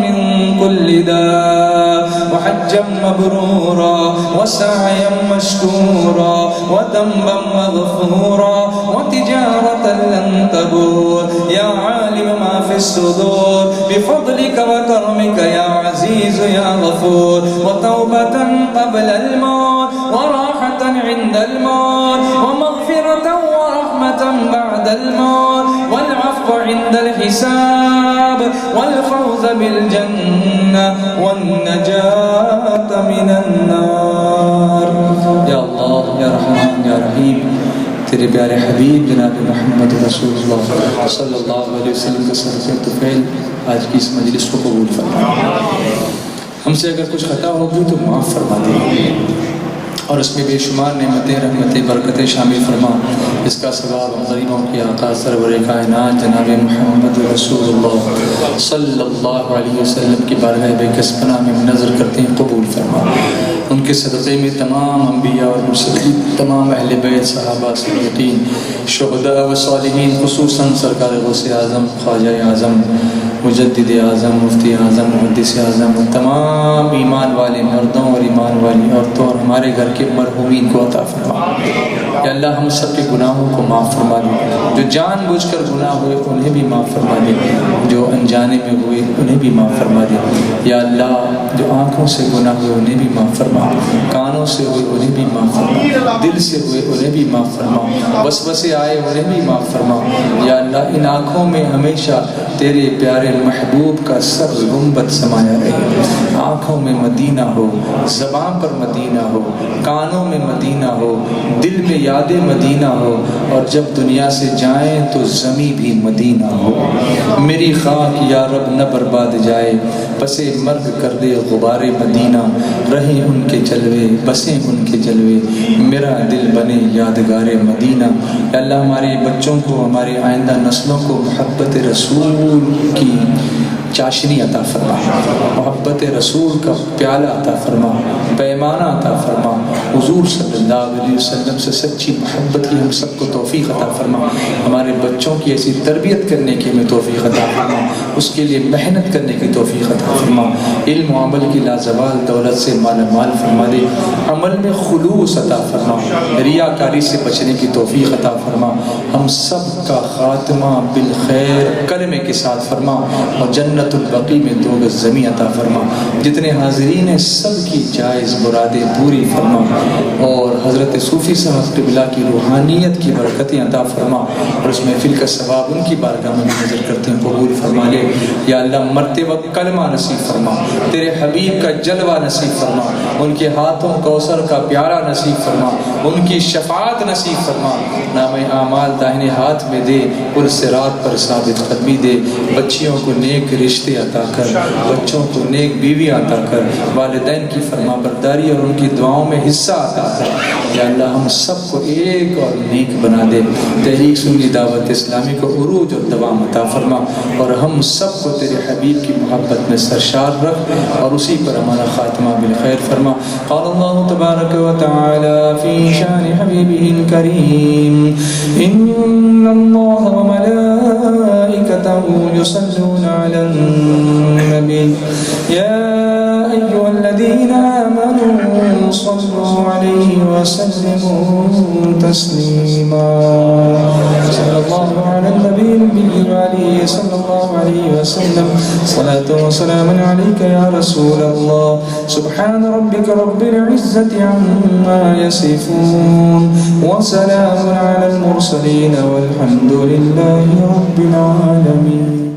من كل داء وحجا مبرورا وسعيا مشكورا وذنبا مغفورا وتجارة لن تبور. يا عالم ما في الصدور بفضلك وكرمك يا عزيز يا غفور. وتوبة قبل الموت وراحة عند الموت ومغفرة ورحمة رحمة بعد الموت والعفو عند الحساب والفوز بالجنة والنجاة من النار. یا اللہ یا رحمان یا رحیم، تیرے پیارے حبیب جناب محمد رسول اللہ صلی اللہ علیہ وسلم کے صدقے طفیل آج کی اس مجلس کو قبول فرما. ہم سے اگر کچھ خطا ہوگی تو معاف فرما دے، اور اس میں بے شمار نعمتیں رحمتیں برکتیں شامل فرما. اس کا ثواب ہم غریبوں کے آقا سرور کائنات جناب محمد رسول اللہ صلی اللہ علیہ وسلم کی بارگاہ بے کس پناہ میں نظر کرتے ہیں قبول فرما. ان کے صدقے میں تمام انبیاء اور مرسلین، تمام اہل بیت، صحابہ، صدیقین، شہداء و صالحین، خصوصاً سرکار غوث اعظم، خواجہ اعظم، مجدد اعظم، مفتی اعظم، محدث اعظم، تمام ایمان والے مردوں اور ایمان والی عورتوں اور ہمارے گھر کے مرحومین کو عطا فرما. یا اللہ ہم سب کے گناہوں کو معاف فرما دے. جو جان بوجھ کر گناہ ہوئے انہیں بھی معاف فرما دے، جو انجانے میں ہوئے انہیں بھی معاف فرما دے. یا اللہ جو آنکھوں سے گناہ ہوئے انہیں بھی معاف فرما، کانوں سے ہوئے انہیں بھی معاف فرما، دل سے ہوئے انہیں بھی معاف فرما، وسوسے آئے انہیں بھی معاف فرما. یا اللہ ان آنکھوں میں ہمیشہ تیرے پیارے محبوب کا سبز گنبد سمایا رہے، آنکھوں میں مدینہ ہو، زبان پر مدینہ ہو، کانوں میں مدینہ ہو، دل میں یاد مدینہ ہو، اور جب دنیا سے جائیں تو زمیں بھی مدینہ ہو. میری خاک یا رب نہ برباد جائے، پسے مرگ کر دے غبار مدینہ، رہیں ان کے جلوے بسیں ان کے جلوے، میرا دل بنے یادگار مدینہ. یا اللہ ہمارے بچوں کو، ہمارے آئندہ نسلوں کو محبت رسول کی چاشنی عطا فرما، محبت رسول کا پیالہ عطا فرما، پیمانہ عطا فرما. حضور صلی اللہ علیہ وسلم سے سچی محبت کی ہم سب کو توفیق عطا فرما. ہمارے بچوں کی ایسی تربیت کرنے کی ہمیں توفیق عطا فرما، اس کے لیے محنت کرنے کی توفیق عطا فرما. علم و عمل کی لازوال دولت سے مالا مال فرما دے. عمل میں خلوص عطا فرما، ریاکاری سے بچنے کی توفیق عطا فرما. ہم سب کا خاتمہ بالخیر کلمے کے ساتھ فرما، اور جنت البقیع میں 2 گز زمین عطا فرما. جتنے حاضرین ہیں سب کی جائز مرادیں پوری فرما، اور حضرت صوفی صاحب قبلہ کی روحانیت کی برکتیں عطا فرما، اور اس محفل کا ثواب ان کی بارگاہ میں نظر کرتے ہیں قبول فرما لے. یا اللہ مرتے وقت کلمہ نصیب فرما، تیرے حبیب کا جلوہ نصیب فرما، ان کے ہاتھوں کوثر کا پیارا نصیب فرما، ان کی شفاعت نصیب فرما. نام اعمال داہنے ہاتھ میں دے، پل صراط پر ثابت قدمی دے. بچیوں کو نیک رشتے عطا کر، بچوں کو نیک بیوی عطا کر، والدین کی فرما برداری اور ان کی دعاؤں میں حصہ عطا کر. یا اللہ ہم سب کو ایک اور نیک بنا دے. تحریک سنی دعوت اسلامی کو عروج اور دوام عطا فرما، اور ہم سب کو تیرے حبیب کی محبت میں سرشار رکھ، اور اسی پر ہمارا خاتمہ بالخیر فرما. قال اللہ تبارک و تعالی فی شان حبیبہ الکریم ان اللہ وملائکتہ یصلون علی النبی یا ایھا الذین آمنوا صلوا علیہ وسلموا تسلیما. صلی اللہ علی النبی وآلہ صلی اللہ علیہ وسلم. صلاة وسلام علیک یا رسول اللہ. سبحان ربک رب العزة عما یصفون وسلام علی المرسلین والحمد للہ رب العالمین.